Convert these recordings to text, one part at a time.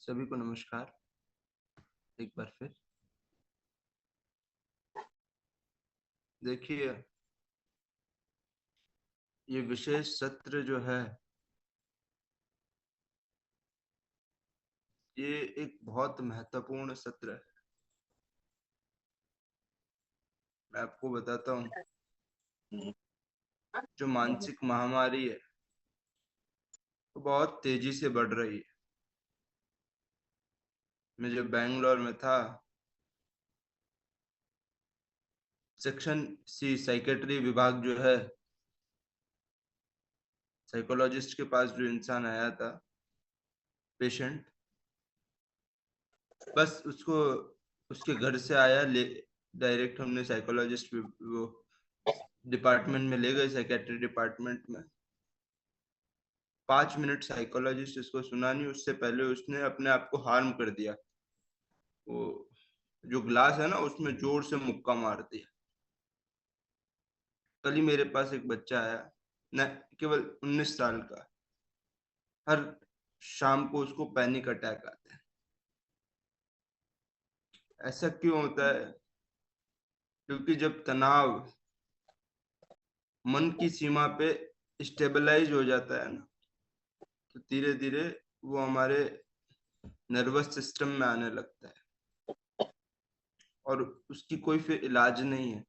सभी को नमस्कार। एक बार फिर देखिए, ये विशेष सत्र जो है ये एक बहुत महत्वपूर्ण सत्र है। मैं आपको बताता हूँ, जो मानसिक महामारी है वो बहुत तेजी से बढ़ रही है। मैं जब बैंगलोर में था, सेक्शन सी साइकेट्री विभाग जो है, साइकोलॉजिस्ट के पास जो इंसान आया था, पेशेंट, बस उसको उसके घर से आया ले डायरेक्ट हमने साइकोलॉजिस्ट वो डिपार्टमेंट में ले गए, साइकेट्री डिपार्टमेंट में। 5 मिनट साइकोलॉजिस्ट इसको सुना नहीं, उससे पहले उसने अपने आप को हार्म कर दिया। वो जो ग्लास है ना, उसमें जोर से मुक्का मार दिया। कल ही मेरे पास एक बच्चा आया, न केवल 19 साल का। हर शाम को उसको पैनिक अटैक आते हैं। ऐसा क्यों होता है? क्योंकि जब तनाव मन की सीमा पे स्टेबलाइज हो जाता है ना, तो धीरे धीरे वो हमारे नर्वस सिस्टम में आने लगता है और उसकी कोई फिर इलाज नहीं है।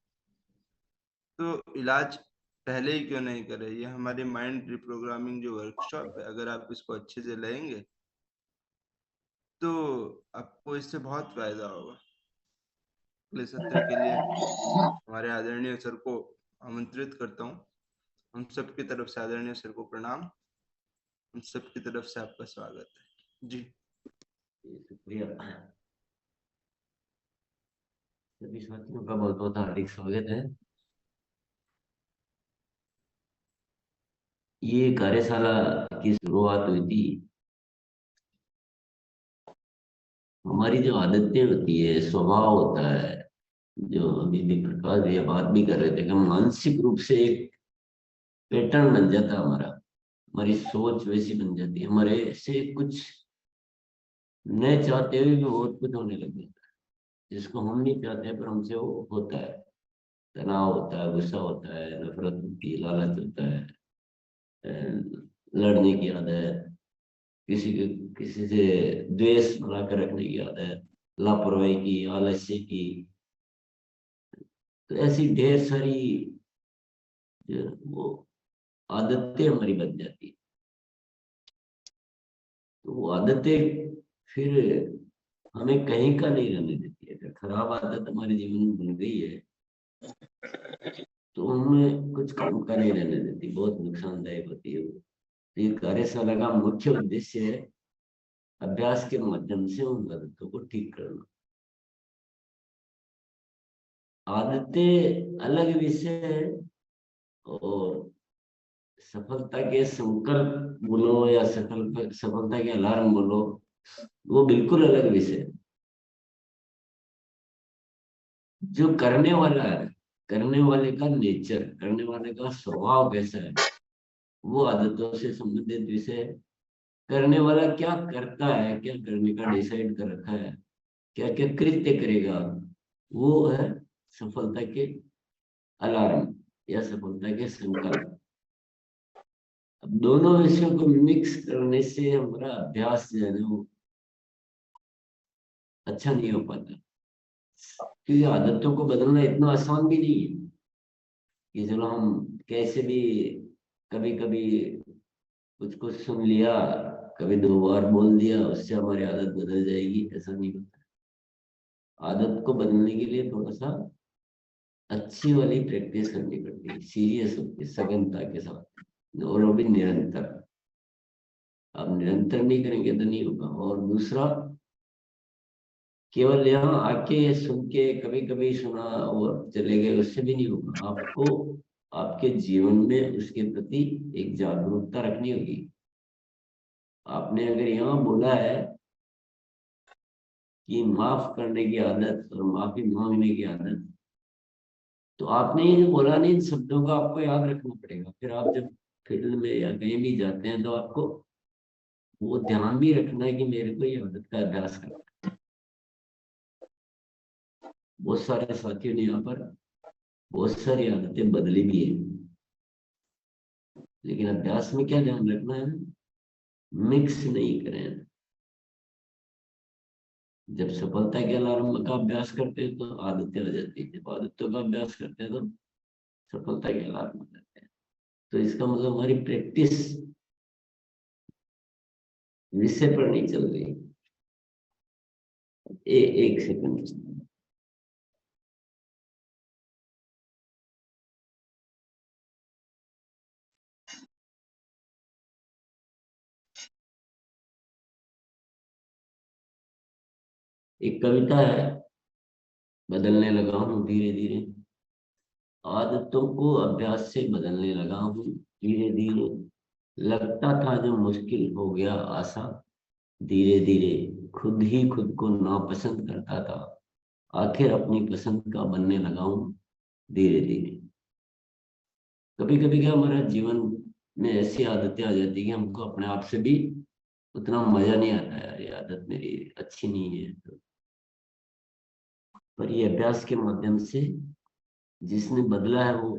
तो इलाज पहले ही क्यों नहीं करे? ये हमारे माइंड रिप्रोग्रामिंग जो वर्कशॉप है, अगर आप इसको अच्छे से लेंगे तो आपको इससे बहुत फायदा होगा। अगले सत्र के लिए हमारे आदरणीय सर को आमंत्रित करता हूँ। हम सबकी तरफ से आदरणीय सर को प्रणाम। हम सबकी तरफ से आपका स्वागत है जी। शुक्रिया। सभी साथियों का बहुत बहुत हार्दिक स्वागत है। ये कार्यशाला की शुरुआत हुई थी, हमारी जो आदतें होती है, स्वभाव होता है, जो अभी भी प्रकाश भैया बात भी कर रहे थे कि मानसिक रूप से एक पैटर्न बन जाता है हमारा, हमारी सोच वैसी बन जाती है, हमारे से कुछ न चाहते हुए भी बहुत कुछ होने लग जाता है जिसको हम नहीं चाहते पर हमसे वो होता है। तनाव होता है, गुस्सा होता है, नफरत होती है, लालच होता है, लड़ने की आदत, किसी से द्वेष बना कर रखने की आदत, लापरवाही की, आलस्य की, तो ऐसी ढेर सारी वो आदतें हमारी बन जाती है। तो वो आदतें फिर हमें कहीं का नहीं रहने देती है। अगर खराब आदत हमारे जीवन में बन गई है तो हमें कुछ काम का नहीं रहने देती, बहुत नुकसानदायक होती है वो। तो ये कार्यशाला का मुख्य उद्देश्य है अभ्यास के माध्यम से उन आदतों को ठीक करना। आदतें अलग विषय है और सफलता के संकल्प बोलो या सफलता के अलार्म बोलो, वो बिल्कुल अलग विषय है। जो करने वाला है, करने वाले का नेचर, करने वाले का स्वभाव कैसा है, वो आदतों से संबंधित विषय है। करने वाला क्या करता है, क्या करने का डिसाइड कर रखा है, क्या क्या कृत्य करेगा, वो है सफलता के अलार्म या सफलता के संकल्प। अब दोनों विषयों को मिक्स करने से हमारा अभ्यास जो है ना वो अच्छा नहीं हो पाता, क्योंकि आदतों को बदलना इतना आसान भी नहीं है कि चलो हम कैसे भी कभी कभी कुछ कुछ सुन लिया, कभी 2 बार बोल दिया, उससे हमारी आदत बदल जाएगी, ऐसा नहीं होता। आदत को बदलने के लिए थोड़ा सा अच्छी वाली प्रैक्टिस करनी पड़ती है, सीरियस होती है, सघनता के साथ, और वो भी निरंतर। आप निरंतर नहीं करेंगे तो नहीं होगा। और दूसरा, केवल यहाँ आके सुन के कभी कभी सुना और चले गए, उससे भी नहीं होगा। आपको आपके जीवन में उसके प्रति एक जागरूकता रखनी होगी। आपने अगर यहाँ बोला है कि माफ करने की आदत और माफी मांगने की आदत, तो आपने ये जो बोला नहीं, इन शब्दों का आपको याद रखना पड़ेगा। फिर आप जब फील्ड में या कहीं भी जाते हैं तो आपको वो ध्यान भी रखना है कि मेरे को ये आदत का अभ्यास करना है। बहुत सारे साथियों ने यहाँ पर बहुत सारी आदतें बदली भी है, लेकिन अभ्यास में क्या ध्यान रखना है, मिक्स नहीं करें। जब सफलता के अलार्म का अभ्यास करते हैं तो आदतें आ जाती है, जब आदतों का अभ्यास करते हैं तो सफलता के अलार्म आ जाते हैं। तो इसका मतलब हमारी प्रैक्टिस विषय पर नहीं चल रही। एक सेकंड। एक कविता है, बदलने लगा हूँ धीरे धीरे, आदतों को अभ्यास से बदलने लगा हूँ धीरे धीरे, लगता था जो मुश्किल हो गया आसान, धीरे धीरे खुद ही खुद को नापसंद करता था, आखिर अपनी पसंद का बनने लगा हूँ धीरे धीरे। कभी कभी क्या हमारा जीवन में ऐसी आदतें आ जाती है कि हमको अपने आप से भी उतना मजा नहीं आता है, यार ये आदत मेरी अच्छी नहीं है। तो पर ये अभ्यास के माध्यम से जिसने बदला है वो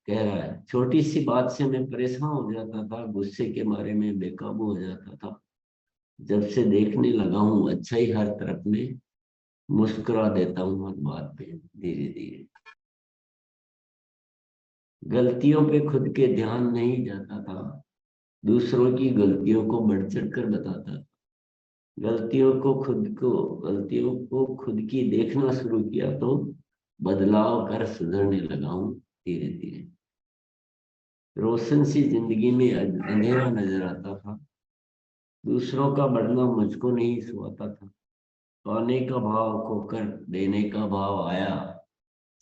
कह रहा है, छोटी सी बात से मैं परेशान हो जाता था, गुस्से के मारे में बेकाबू हो जाता था, जब से देखने लगा हूँ अच्छाई हर तरफ में, मुस्कुरा देता हूँ हर बात पे धीरे धीरे। गलतियों पे खुद के ध्यान नहीं जाता था, दूसरों की गलतियों को बढ़ चढ़ कर बताता था, गलतियों को खुद की देखना शुरू किया तो बदलाव कर सुधरने लगा हूँ धीरे धीरे। रोशन सी जिंदगी में अंधेरा नजर आता था, दूसरों का बढ़ना मुझको नहीं सुहाता था, पाने का भाव खोकर देने का भाव आया,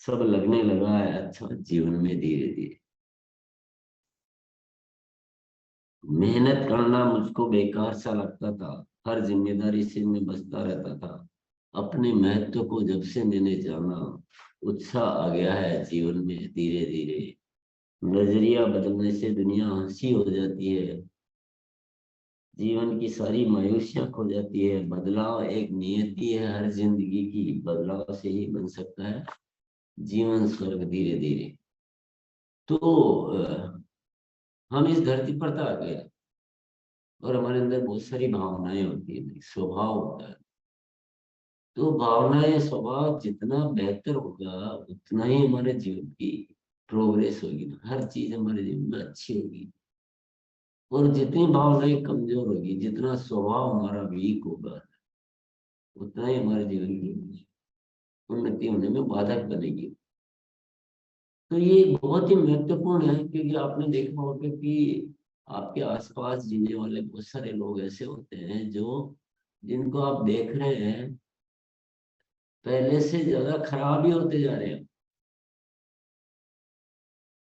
सब लगने लगा है अच्छा जीवन में धीरे धीरे। मेहनत करना मुझको बेकार सा लगता था, हर जिम्मेदारी से मैं बचता रहता था, अपने महत्व को जब से मैंने जाना, उत्साह आ गया है जीवन में धीरे धीरे। नजरिया बदलने से दुनिया हंसी हो जाती है, जीवन की सारी मायूसियां खो जाती है, बदलाव एक नियति है हर जिंदगी की, बदलाव से ही बन सकता है जीवन स्वर्ग धीरे धीरे। तो हम इस धरती पर तो आ गए और हमारे अंदर बहुत सारी भावनाएं होती है, स्वभाव होता है। तो भावनाएं स्वभाव जितना बेहतर होगा उतना ही हमारे जीवन की प्रोग्रेस होगी, हर चीज हमारे जीवन में अच्छी होगी। और जितनी भावनाएं कमजोर होगी, जितना स्वभाव हमारा वीक होगा, उतना ही हमारे जीवन की उन्नति होने में बाधक बनेगी। तो ये बहुत ही महत्वपूर्ण है, क्योंकि आपने देखा होगा कि आपके आसपास जीने वाले बहुत सारे लोग ऐसे होते हैं जो जिनको आप देख रहे हैं पहले से ज्यादा खराब ही होते जा रहे हैं,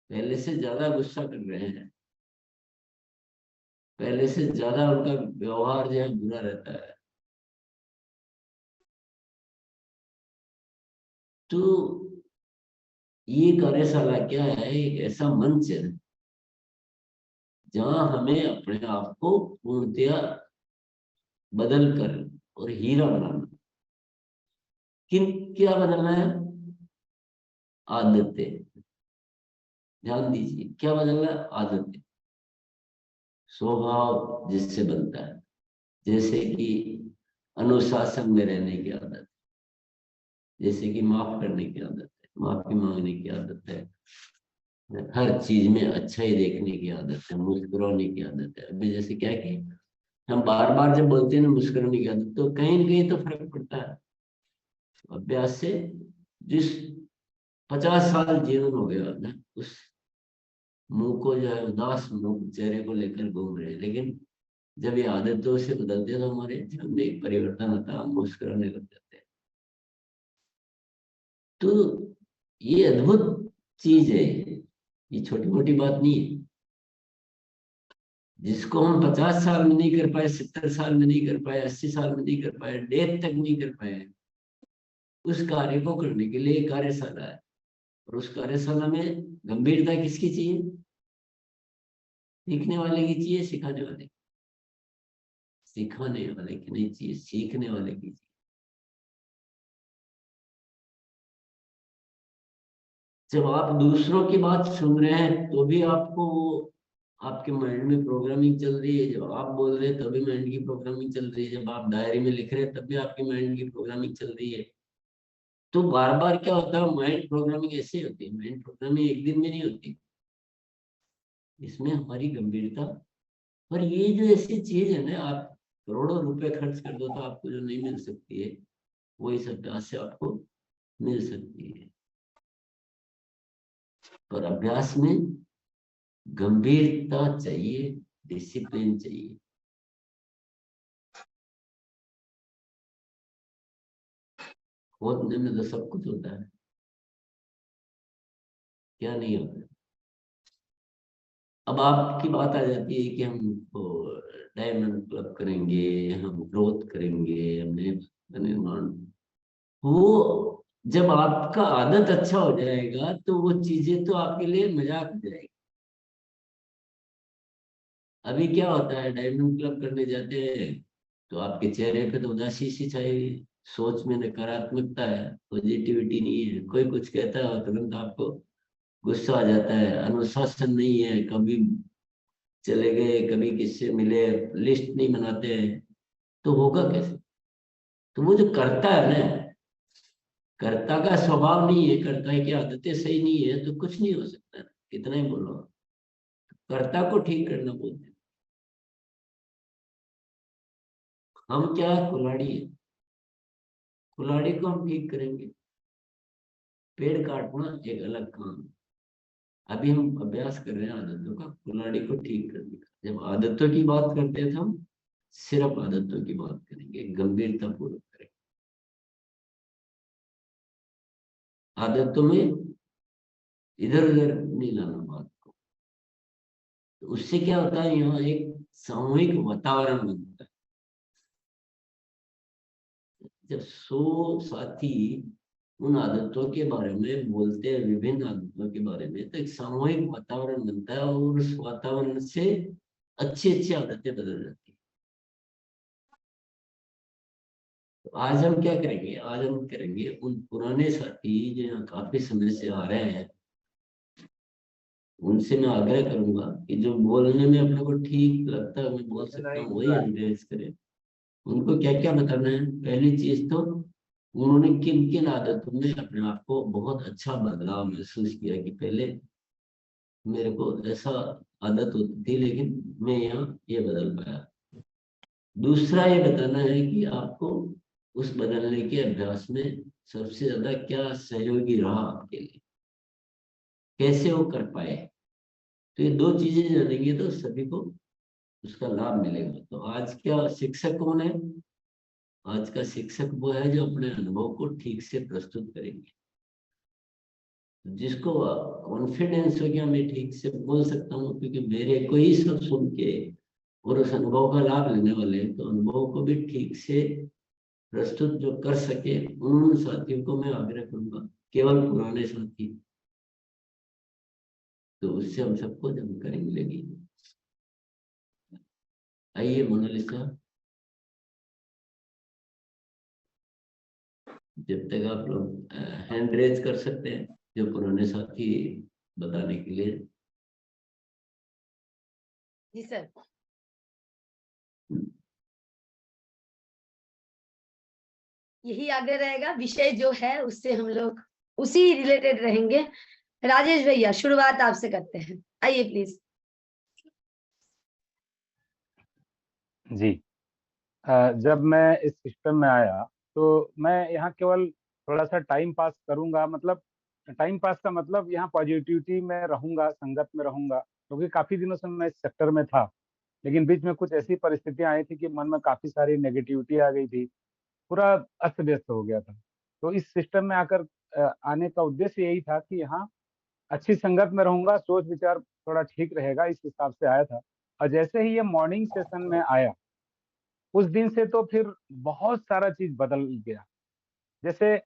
पहले से ज्यादा गुस्सा कर रहे हैं, पहले से ज्यादा उनका व्यवहार जो है बुरा रहता है। तो ये कार्यशाला क्या है, एक ऐसा मंच है जहां हमें अपने आप को पूर्णतया बदल कर और हीरा बनाना। किन क्या बदलना है, आदतें। ध्यान दीजिए, क्या बदलना है, आदतें। स्वभाव जिससे बनता है, जैसे कि अनुशासन में रहने की आदत, जैसे कि माफ करने की आदत है, माफी मांगने की आदत है, हर चीज में अच्छा ही देखने की आदत है, मुस्कुराने की आदत है। अभी जैसे क्या कि हम बार बार जब बोलते हैं ना मुस्कुराने की आदत, तो कहीं ना कहीं तो फर्क पड़ता है अभ्यास से। जिस 50 साल जीवन हो गया ना, उस मुंह को जो है उदास मुंह चेहरे को लेकर घूम रहे हैं, लेकिन जब ये आदतों से बदलते हैं तो हमारे जीवन में एक परिवर्तन होता है, हम मुस्कुराने लग जाते हैं। तो ये अद्भुत चीज है, ये छोटी मोटी बात नहीं है। जिसको हम 50 साल में नहीं कर पाए, 70 साल में नहीं कर पाए, 80 साल में नहीं कर पाए, डेथ तक नहीं कर पाए, उस कार्य को करने के लिए कार्यशाला है। और उस कार्यशाला में गंभीरता किसकी चाहिए, सीखने वाले की चाहिए, सिखाने वाले की। सिखाने वाले की नहीं चाहिए, सीखने वाले की चाहिए। जब आप दूसरों की बात सुन रहे हैं तो भी आपको आपके माइंड में प्रोग्रामिंग चल रही है, जब आप बोल रहे हैं तभी माइंड की प्रोग्रामिंग चल रही है, जब आप डायरी में लिख रहे हैं तब भी आपकी माइंड की प्रोग्रामिंग चल रही है। तो बार बार क्या होता है, माइंड प्रोग्रामिंग ऐसे होती है, माइंड प्रोग्रामिंग एक दिन में नहीं होती, इसमें हमारी गंभीरता। और ये जो ऐसी चीज है ना, आप करोड़ों रुपए खर्च कर दो तो आपको जो नहीं मिल सकती है, वो इस अभ्यास से आपको मिल सकती है। पर अभ्यास में गंभीरता चाहिए, डिसिप्लिन चाहिए। खोदने में तो सब कुछ होता है, क्या नहीं होता। अब आपकी बात आ जाती है कि हम डायमंड क्लब करेंगे, हम ग्रोथ करेंगे, हमने निर्माण, वो जब आपका आदत अच्छा हो जाएगा तो वो चीजें तो आपके लिए मजाक हो जाएगी। अभी क्या होता है, डायमंड क्लब करने जाते हैं तो आपके चेहरे पे तो उदासी सी छाएगी, सोच में नकारात्मकता है, पॉजिटिविटी नहीं है। कोई कुछ कहता है और तुरंत आपको गुस्सा आ जाता है, अनुशासन नहीं है, कभी चले गए, कभी किससे मिले, लिस्ट नहीं बनाते हैं, तो होगा कैसे। तो वो जो करता है ना, कर्ता का स्वभाव नहीं है, कर्ता की आदतें सही नहीं है, तो कुछ नहीं हो सकता है, कितना ही बोलो। कर्ता को ठीक करना बोलते हैं। हम क्या है, कुल्हाड़ी है, कुल्हाड़ी को हम ठीक करेंगे, पेड़ काटना एक अलग काम है। अभी हम अभ्यास कर रहे हैं आदतों का, कुल्हाड़ी को ठीक करने का। जब आदतों की बात करते हैं तो हम सिर्फ आदतों की बात करेंगे, गंभीरता पूर्वक करेंगे। आदतों में इधर उधर नहीं लाना बात को। तो उससे क्या होता है, यहाँ एक सामूहिक वातावरण बनता है। जब 100 साथी उन आदतों के बारे में बोलते हैं, विभिन्न आदतों के बारे में, तो एक सामूहिक वातावरण बनता है और उस वातावरण से अच्छी अच्छी आदतें बदल जाती है। तो आज हम क्या करेंगे, आज हम करेंगे उन पुराने साथी जो यहाँ काफी समय से आ रहे हैं, उनसे मैं आग्रह करूंगा कि जो बोलने में अपने को ठीक लगता है, मैं बोल सकता हूँ, वही अभ्यास करें। उनको क्या क्या बताना है, पहली चीज तो उन्होंने किन किन आदतों में अपने आप को बहुत अच्छा बदलाव महसूस किया, कि पहले मेरे को ऐसा आदत होती थी लेकिन मैं यहाँ ये बदल पाया। दूसरा ये बताना है कि आपको उस बदलने के अभ्यास में सबसे ज्यादा क्या सहयोगी रहा आपके लिए, कैसे वो कर पाए। तो ये दो चीजें जानेंगे तो सभी को उसका लाभ मिलेगा। तो आज क्या शिक्षक कौन है, आज का शिक्षक वो है जो अपने अनुभव को ठीक से प्रस्तुत करेंगे, जिसको कॉन्फिडेंस हो गया मैं ठीक से बोल सकता हूँ, क्योंकि मेरे को ही सब सुन के और उस अनुभव का लाभ लेने वाले हैं, तो अनुभव को भी ठीक से प्रस्तुत जो कर सके, उन साथियों को मैं आग्रह करूंगा, केवल पुराने साथी। तो उससे हम सबको जानकारी मिलेगी। आइए मोनालिसा, जब तक आप लोग हैंड रेज कर सकते हैं, जो पुराने साथी बताने के लिए। जी सर। यही आगे रहेगा, विषय जो है उससे हम लोग उसी रिलेटेड रहेंगे। राजेश भैया शुरुआत आपसे करते हैं, आइए प्लीज। जी, जब मैं इस सिस्टम में आया तो मैं यहाँ केवल थोड़ा सा टाइम पास करूंगा, मतलब टाइम पास का मतलब यहाँ पॉजिटिविटी में रहूंगा, संगत में रहूंगा, क्योंकि काफी दिनों से मैं इस सेक्टर में था। लेकिन बीच में कुछ ऐसी परिस्थितियां आई थी कि मन में काफी सारी नेगेटिविटी आ गई थी, पूरा अस्त व्यस्त हो गया था। तो इस सिस्टम में आकर आने का उद्देश्य यही था कि यहाँ अच्छी संगत में रहूंगा, सोच विचार थोड़ा ठीक रहेगा, इस हिसाब से आया था। और जैसे ही ये मॉर्निंग सेशन में आया, उस दिन से तो फिर बहुत सारा चीज बदल गया। जैसे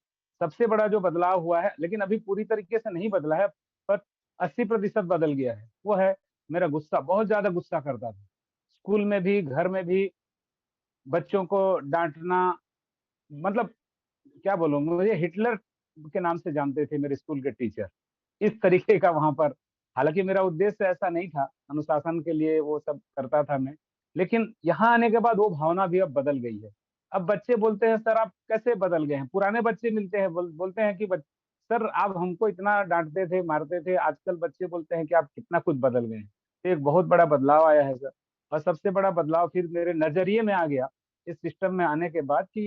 सबसे बड़ा जो बदलाव हुआ है, लेकिन अभी पूरी तरीके से नहीं बदला है, पर 80% बदल गया है, वो है मेरा गुस्सा। बहुत ज्यादा गुस्सा करता था, स्कूल में भी, घर में भी, बच्चों को डांटना, मतलब क्या बोलूं, मुझे हिटलर के नाम से जानते थे मेरे स्कूल के टीचर, इस तरीके का वहां पर। हालांकि मेरा उद्देश्य ऐसा नहीं था, अनुशासन के लिए वो सब करता था मैं, लेकिन यहाँ आने के बाद वो भावना भी अब बदल गई है। अब बच्चे बोलते हैं सर आप कैसे बदल गए हैं, पुराने बच्चे मिलते हैं बोलते हैं कि सर आप हमको इतना डांटते थे मारते थे, आजकल बच्चे बोलते हैं कि आप कितना कुछ बदल गए हैं। तो एक बहुत बड़ा बदलाव आया है सर। और सबसे बड़ा बदलाव फिर मेरे नजरिए में आ गया इस सिस्टम में आने के बाद कि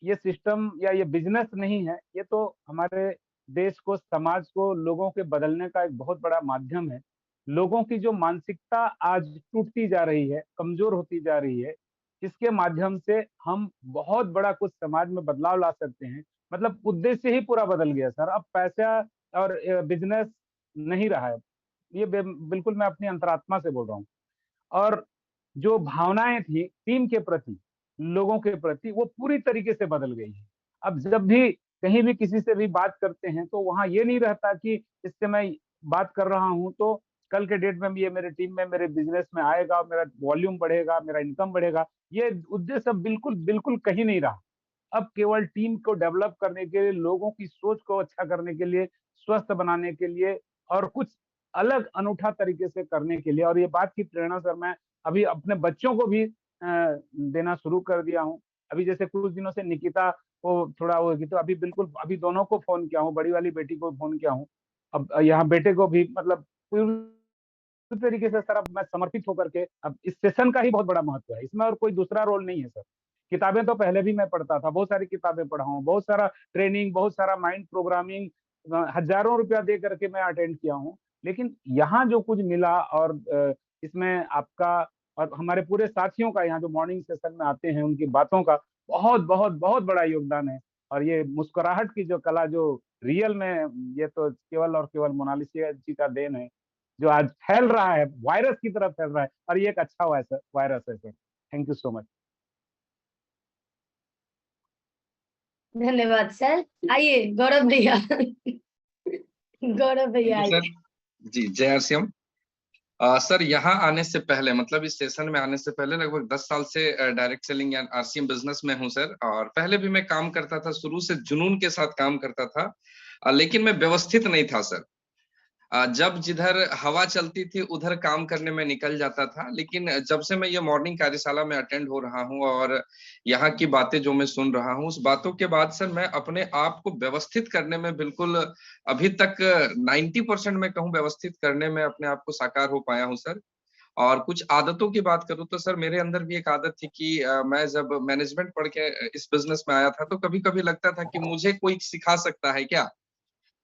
ये सिस्टम या ये बिजनेस नहीं है, ये तो हमारे देश को, समाज को, लोगों के बदलने का एक बहुत बड़ा माध्यम है। लोगों की जो मानसिकता आज टूटती जा रही है, कमजोर होती जा रही है, इसके माध्यम से हम बहुत बड़ा कुछ समाज में बदलाव ला सकते हैं। मतलब उद्देश्य ही पूरा बदल गया सर। अब पैसा और बिजनेस नहीं रहा है, ये बिल्कुल मैं अपनी अंतरात्मा से बोल रहा हूँ। और जो भावनाएं थी टीम के प्रति, लोगों के प्रति, वो पूरी तरीके से बदल गई है। अब जब भी कहीं भी किसी से भी बात करते हैं तो वहां ये नहीं रहता कि इससे मैं बात कर रहा हूं तो कल के डेट में भी ये मेरे टीम में, मेरे बिजनेस में आएगा, मेरा वॉल्यूम बढ़ेगा, मेरा इनकम बढ़ेगा। ये उद्देश्य बिल्कुल बिल्कुल कहीं नहीं रहा। अब केवल टीम को डेवलप करने के लिए, लोगों की सोच को अच्छा करने के लिए, स्वस्थ बनाने के लिए, और कुछ अलग अनूठा तरीके से करने के लिए। और ये बात की प्रेरणा सर मैं अभी अपने बच्चों को भी देना शुरू कर दिया हूँ। अभी जैसे कुछ दिनों से निकिता को थोड़ा वो की, तो अभी बिल्कुल अभी दोनों को फोन किया हूँ, बड़ी वाली बेटी को फोन किया हूँ, अब यहाँ बेटे को भी, मतलब पूरी तरीके से सर अब मैं समर्पित होकर के, अब इस सेशन का ही बहुत बड़ा महत्व है इसमें, और कोई दूसरा रोल नहीं है सर। किताबें तो पहले भी मैं पढ़ता था, बहुत सारी किताबें पढ़ा हूँ, बहुत सारा ट्रेनिंग, बहुत सारा माइंड प्रोग्रामिंग, हजारों रुपया दे करके मैं अटेंड किया हूँ। लेकिन यहाँ जो कुछ मिला, और इसमें आपका और हमारे पूरे साथियों का, यहाँ जो मॉर्निंग सेशन में आते हैं उनकी बातों का बहुत बहुत बहुत बड़ा योगदान है। और ये मुस्कुराहट की जो कला, जो रियल में, ये तो केवल और केवल मोनालिसा जी का देन है, जो आज फैल रहा है, वायरस की तरह फैल रहा है। और ये एक अच्छा वायरस है sir. Thank you so much. धन्यवाद सर। आइए गौरव भैया। गौरव भैया सर आइए। जी, जय आरसीएम। सर यहाँ आने से पहले, मतलब इस सेशन में आने से पहले लगभग 10 साल से डायरेक्ट सेलिंग या आरसीएम बिजनेस में हूँ सर। और पहले भी मैं काम करता था, शुरू से जुनून के साथ काम करता था, लेकिन मैं व्यवस्थित नहीं था सर। जब जिधर हवा चलती थी उधर काम करने में निकल जाता था। लेकिन जब से मैं ये मॉर्निंग कार्यशाला में अटेंड हो रहा हूँ और यहाँ की बातें जो मैं सुन रहा हूँ, उस बातों के बाद सर मैं अपने आप को व्यवस्थित करने में बिल्कुल, अभी तक 90% मैं कहूँ व्यवस्थित करने में अपने आप को साकार हो पाया हूँ सर। और कुछ आदतों की बात करूँ तो सर मेरे अंदर भी एक आदत थी कि मैं जब मैनेजमेंट पढ़ के इस बिजनेस में आया था तो कभी कभी लगता था कि मुझे कोई सिखा सकता है क्या।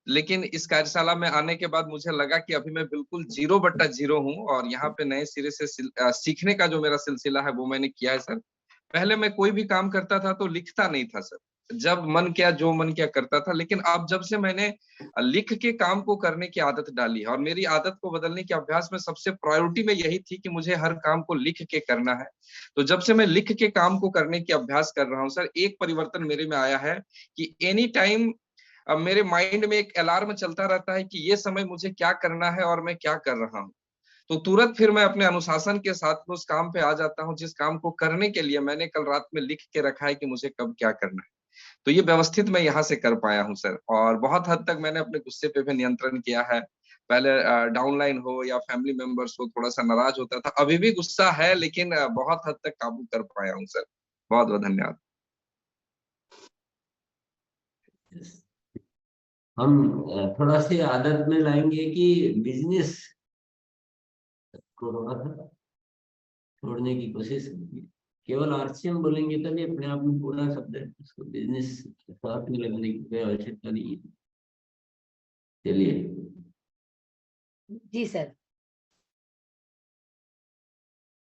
लेकिन इस कार्यशाला में आने के बाद मुझे लगा कि अभी मैं बिल्कुल 0/0 हूँ और यहाँ पे नए सिरे से सीखने का जो मेरा सिलसिला है वो मैंने किया है सर। पहले मैं कोई भी काम करता था तो लिखता नहीं था सर, जब मन किया जो मन किया करता था। लेकिन अब जब से मैंने लिख के काम को करने की आदत डाली है, और मेरी आदत को बदलने के अभ्यास में सबसे प्रायोरिटी में यही थी कि मुझे हर काम को लिख के करना है। तो जब से मैं लिख के काम को करने की अभ्यास कर रहा हूँ सर, एक परिवर्तन मेरे में आया है कि एनी टाइम अब मेरे माइंड में एक अलार्म चलता रहता है कि ये समय मुझे क्या करना है और मैं क्या कर रहा हूँ। तो तुरंत फिर मैं अपने अनुशासन के साथ उस काम पे आ जाता हूँ जिस काम को करने के लिए मैंने कल रात में लिख के रखा है कि मुझे कब क्या करना है। तो ये व्यवस्थित मैं यहाँ से कर पाया हूँ सर। और बहुत हद तक मैंने अपने गुस्से पे भी नियंत्रण किया है। पहले डाउनलाइन हो या फैमिली मेंबर्स हो, थोड़ा सा नाराज होता था, अभी भी गुस्सा है लेकिन बहुत हद तक काबू कर पाया हूँ सर। बहुत बहुत धन्यवाद। हम थोड़ा सी आदत में लाएंगे कि बिजनेस को थोड़ा सा छोड़ने की कोशिश करेंगे। केवल आरसीएम बोलेंगे तभी अपने आप में पूरा शब्द है, उसको बिजनेस साथ में लगाने की कोई आवश्यकता नहीं है। चलिए जी सर।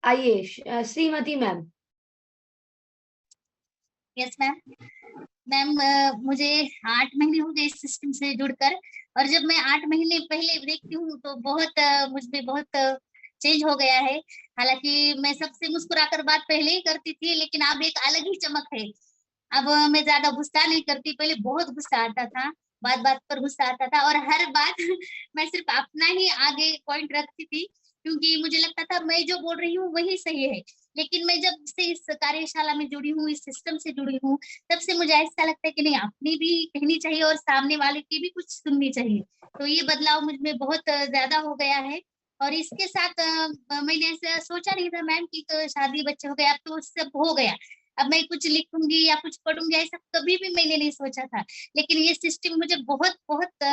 आइए Shrimati ma'am. Yes ma'am. Ma'am मुझे 8 महीने हो गए इस सिस्टम से जुड़कर, और जब मैं 8 महीने पहले देखती हूँ तो बहुत मुझ में बहुत चेंज हो गया है। हालांकि मैं सबसे मुस्कुराकर बात पहले ही करती थी, लेकिन अब एक अलग ही चमक है। अब मैं ज्यादा गुस्सा नहीं करती, पहले बहुत गुस्सा आता था, बात बात पर गुस्सा आता था, और हर बात मैं सिर्फ अपना ही आगे पॉइंट रखती थी, क्योंकि मुझे लगता था मैं जो बोल रही हूँ वही सही है। लेकिन मैं जब से इस कार्यशाला में जुड़ी हूँ, इस सिस्टम से जुड़ी हूँ, तब से मुझे ऐसा लगता है कि नहीं, अपनी भी कहनी चाहिए और सामने वाले की भी कुछ सुननी चाहिए। तो ये बदलाव मुझ में बहुत ज्यादा हो गया है। और इसके साथ मैंने ऐसा सोचा नहीं था मैम कि तो शादी बच्चे हो गए, अब तो सब हो गया, अब मैं कुछ लिखूंगी या कुछ पढ़ूंगी, ऐसा कभी भी मैंने नहीं सोचा था। लेकिन ये सिस्टम मुझे बहुत बहुत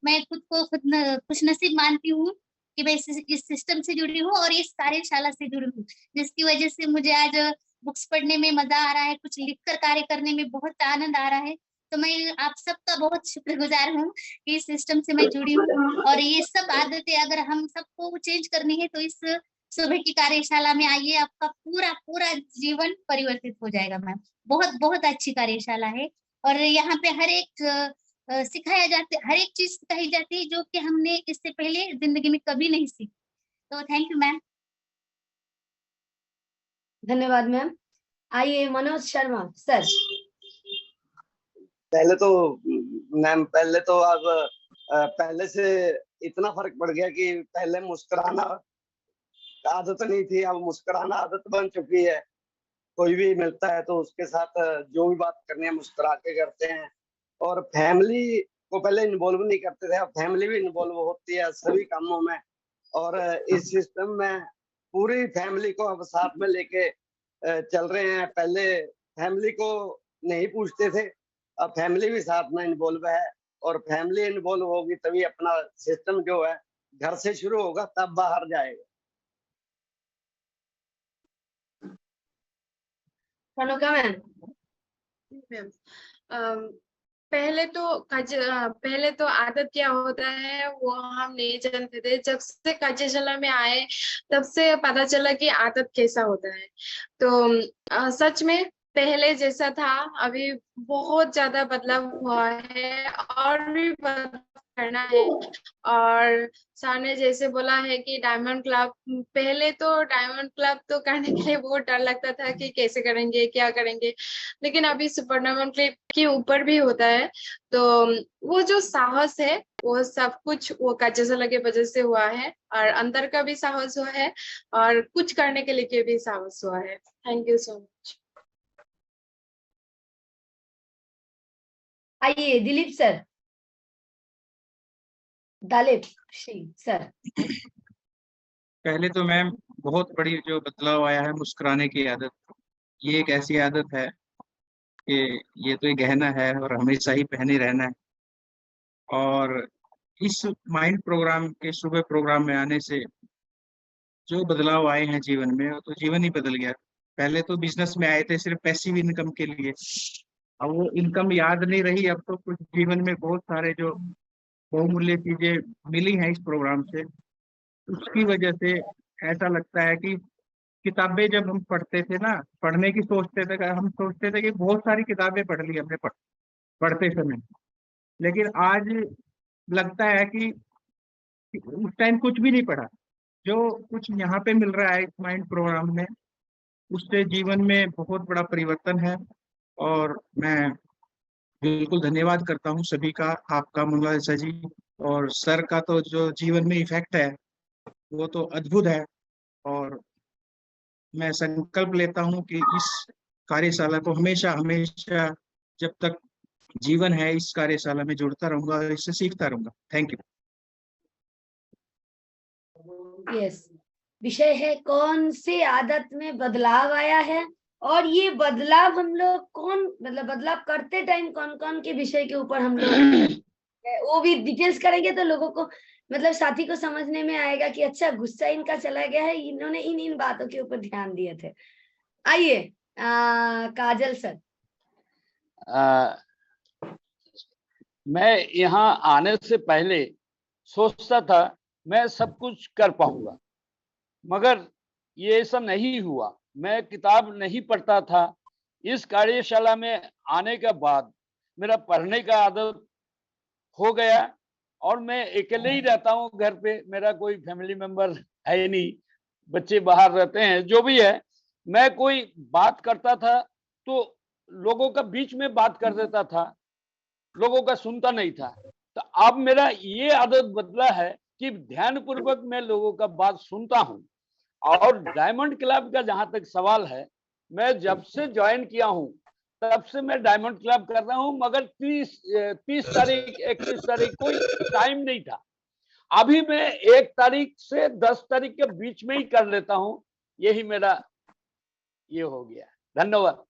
मैं खुद को खुश नसीब मानती हूँ कि मैं इस सिस्टम से जुड़ी हूँ और इस कार्यशाला से जुड़ी हूँ, जिसकी वजह से मुझे आज बुक्स पढ़ने में मजा आ रहा है, कुछ लिखकर कार्य करने में बहुत आनंद आ रहा है। तो मैं आप सबका बहुत शुक्रगुजार हूँ कि इस सिस्टम से मैं जुड़ी हूँ। और ये सब आदतें अगर हम सबको चेंज करनी है तो इस सुबह की कार्यशाला में आइए, आपका पूरा पूरा जीवन परिवर्तित हो जाएगा मैम। बहुत बहुत अच्छी कार्यशाला है और यहाँ पे हर एक सिखाया जाता है, हर एक चीज सिखाई जाती है जो कि हमने इससे पहले जिंदगी में कभी नहीं सीखी। तो थैंक यू मैम। धन्यवाद मैम। आइए मनोज शर्मा सर। पहले तो मैम, पहले तो अब पहले से इतना फर्क पड़ गया कि पहले मुस्कुराना आदत नहीं थी, अब मुस्कुराना आदत बन चुकी है। कोई भी मिलता है तो उसके साथ जो भी बात करनी है मुस्कुरा के करते हैं। और फैमिली को पहले इन्वॉल्व नहीं करते थे, अब फैमिली भी इन्वॉल्व होती है सभी कामों में। और इस सिस्टम में पूरी फैमिली को अब साथ में लेके चल रहे हैं। पहले फैमिली को नहीं पूछते थे, अब फैमिली भी साथ में इन्वॉल्व है। और फैमिली इन्वॉल्व होगी तभी अपना सिस्टम जो है घर से शुरू होगा, तब बाहर जाएगा। कनका मैम। पहले तो आदत क्या होता है वो हम नहीं जानते थे। जब से कार्यशाला में आए तब से पता चला कि आदत कैसा होता है। तो सच में पहले जैसा था अभी बहुत ज्यादा बदलाव हुआ है और भी बदलाव करना है। और सर ने जैसे बोला है कि डायमंड क्लब, पहले तो डायमंड क्लब तो करने के लिए बहुत डर लगता था कि कैसे करेंगे क्या करेंगे, लेकिन अभी सुपर डायमंड क्लब के ऊपर भी होता है। तो वो जो साहस है वो सब कुछ वो कार्यशाला की वजह से हुआ है और अंदर का भी साहस हुआ है और कुछ करने के लिए भी साहस हुआ है। Thank you so much. आइए दिलीप सर। दालिप सर। पहले तो मैम बहुत बड़ी जो बदलाव आया है मुस्कुराने की आदत, ये एक ऐसी आदत है कि ये तो एक गहना है और हमेशा ही पहने रहना है। और इस माइंड प्रोग्राम के सुबह प्रोग्राम में आने से जो बदलाव आए हैं जीवन में, वो तो जीवन ही बदल गया। पहले तो बिजनेस में आए थे सिर्फ पैसिव इनकम के लिए, अब वो इनकम याद नहीं रही। अब तो कुछ जीवन में बहुत सारे जो बहुमूल्य चीजें मिली हैं इस प्रोग्राम से, उसकी वजह से ऐसा लगता है कि किताबें जब हम पढ़ते थे ना, पढ़ने की सोचते थे, हम सोचते थे कि बहुत सारी किताबें पढ़ ली हमने पढ़ते समय, लेकिन आज लगता है कि उस टाइम कुछ भी नहीं पढ़ा। जो कुछ यहाँ पे मिल रहा है इस माइंड प्रोग्राम में, उससे जीवन में बहुत बड़ा परिवर्तन है। और मैं बिल्कुल धन्यवाद करता हूँ सभी का, आपका मंगला सर जी और सर का तो जो जीवन में इफेक्ट है वो तो अद्भुत है। और मैं संकल्प लेता हूँ कि इस कार्यशाला को हमेशा हमेशा जब तक जीवन है इस कार्यशाला में जुड़ता रहूंगा और इससे सीखता रहूंगा। Thank you. यस, विषय है कौन सी आदत में बदलाव आया है और ये बदलाव हम लोग बदलाव करते टाइम कौन कौन के विषय के ऊपर हम लोग वो भी डिटेल्स करेंगे तो लोगों को साथी को समझने में आएगा कि अच्छा गुस्सा इनका चला गया है, इन्होंने इन बातों के ऊपर ध्यान दिए थे। आइए काजल सर। मैं यहाँ आने से पहले सोचता था मैं सब कुछ कर पाऊंगा, मगर ये सब नहीं हुआ। मैं किताब नहीं पढ़ता था। इस कार्यशाला में आने के बाद मेरा पढ़ने का आदत हो गया और मैं अकेले ही रहता हूँ घर पे। मेरा कोई फैमिली मेंबर है नहीं, बच्चे बाहर रहते हैं। जो भी है, मैं कोई बात करता था तो लोगों का बीच में बात कर देता था, लोगों का सुनता नहीं था। तो अब मेरा ये आदत बदला है कि ध्यान पूर्वक मैं लोगों का बात सुनता हूँ और डायमंड क्लब का जहां तक सवाल है, मैं जब से ज्वाइन किया हूं तब से मैं डायमंड क्लब कर रहा हूं, मगर 30 तारीख 31 तारीख कोई टाइम नहीं था। अभी मैं 1 तारीख से 10 तारीख के बीच में ही कर लेता हूं। यही मेरा ये हो गया। धन्यवाद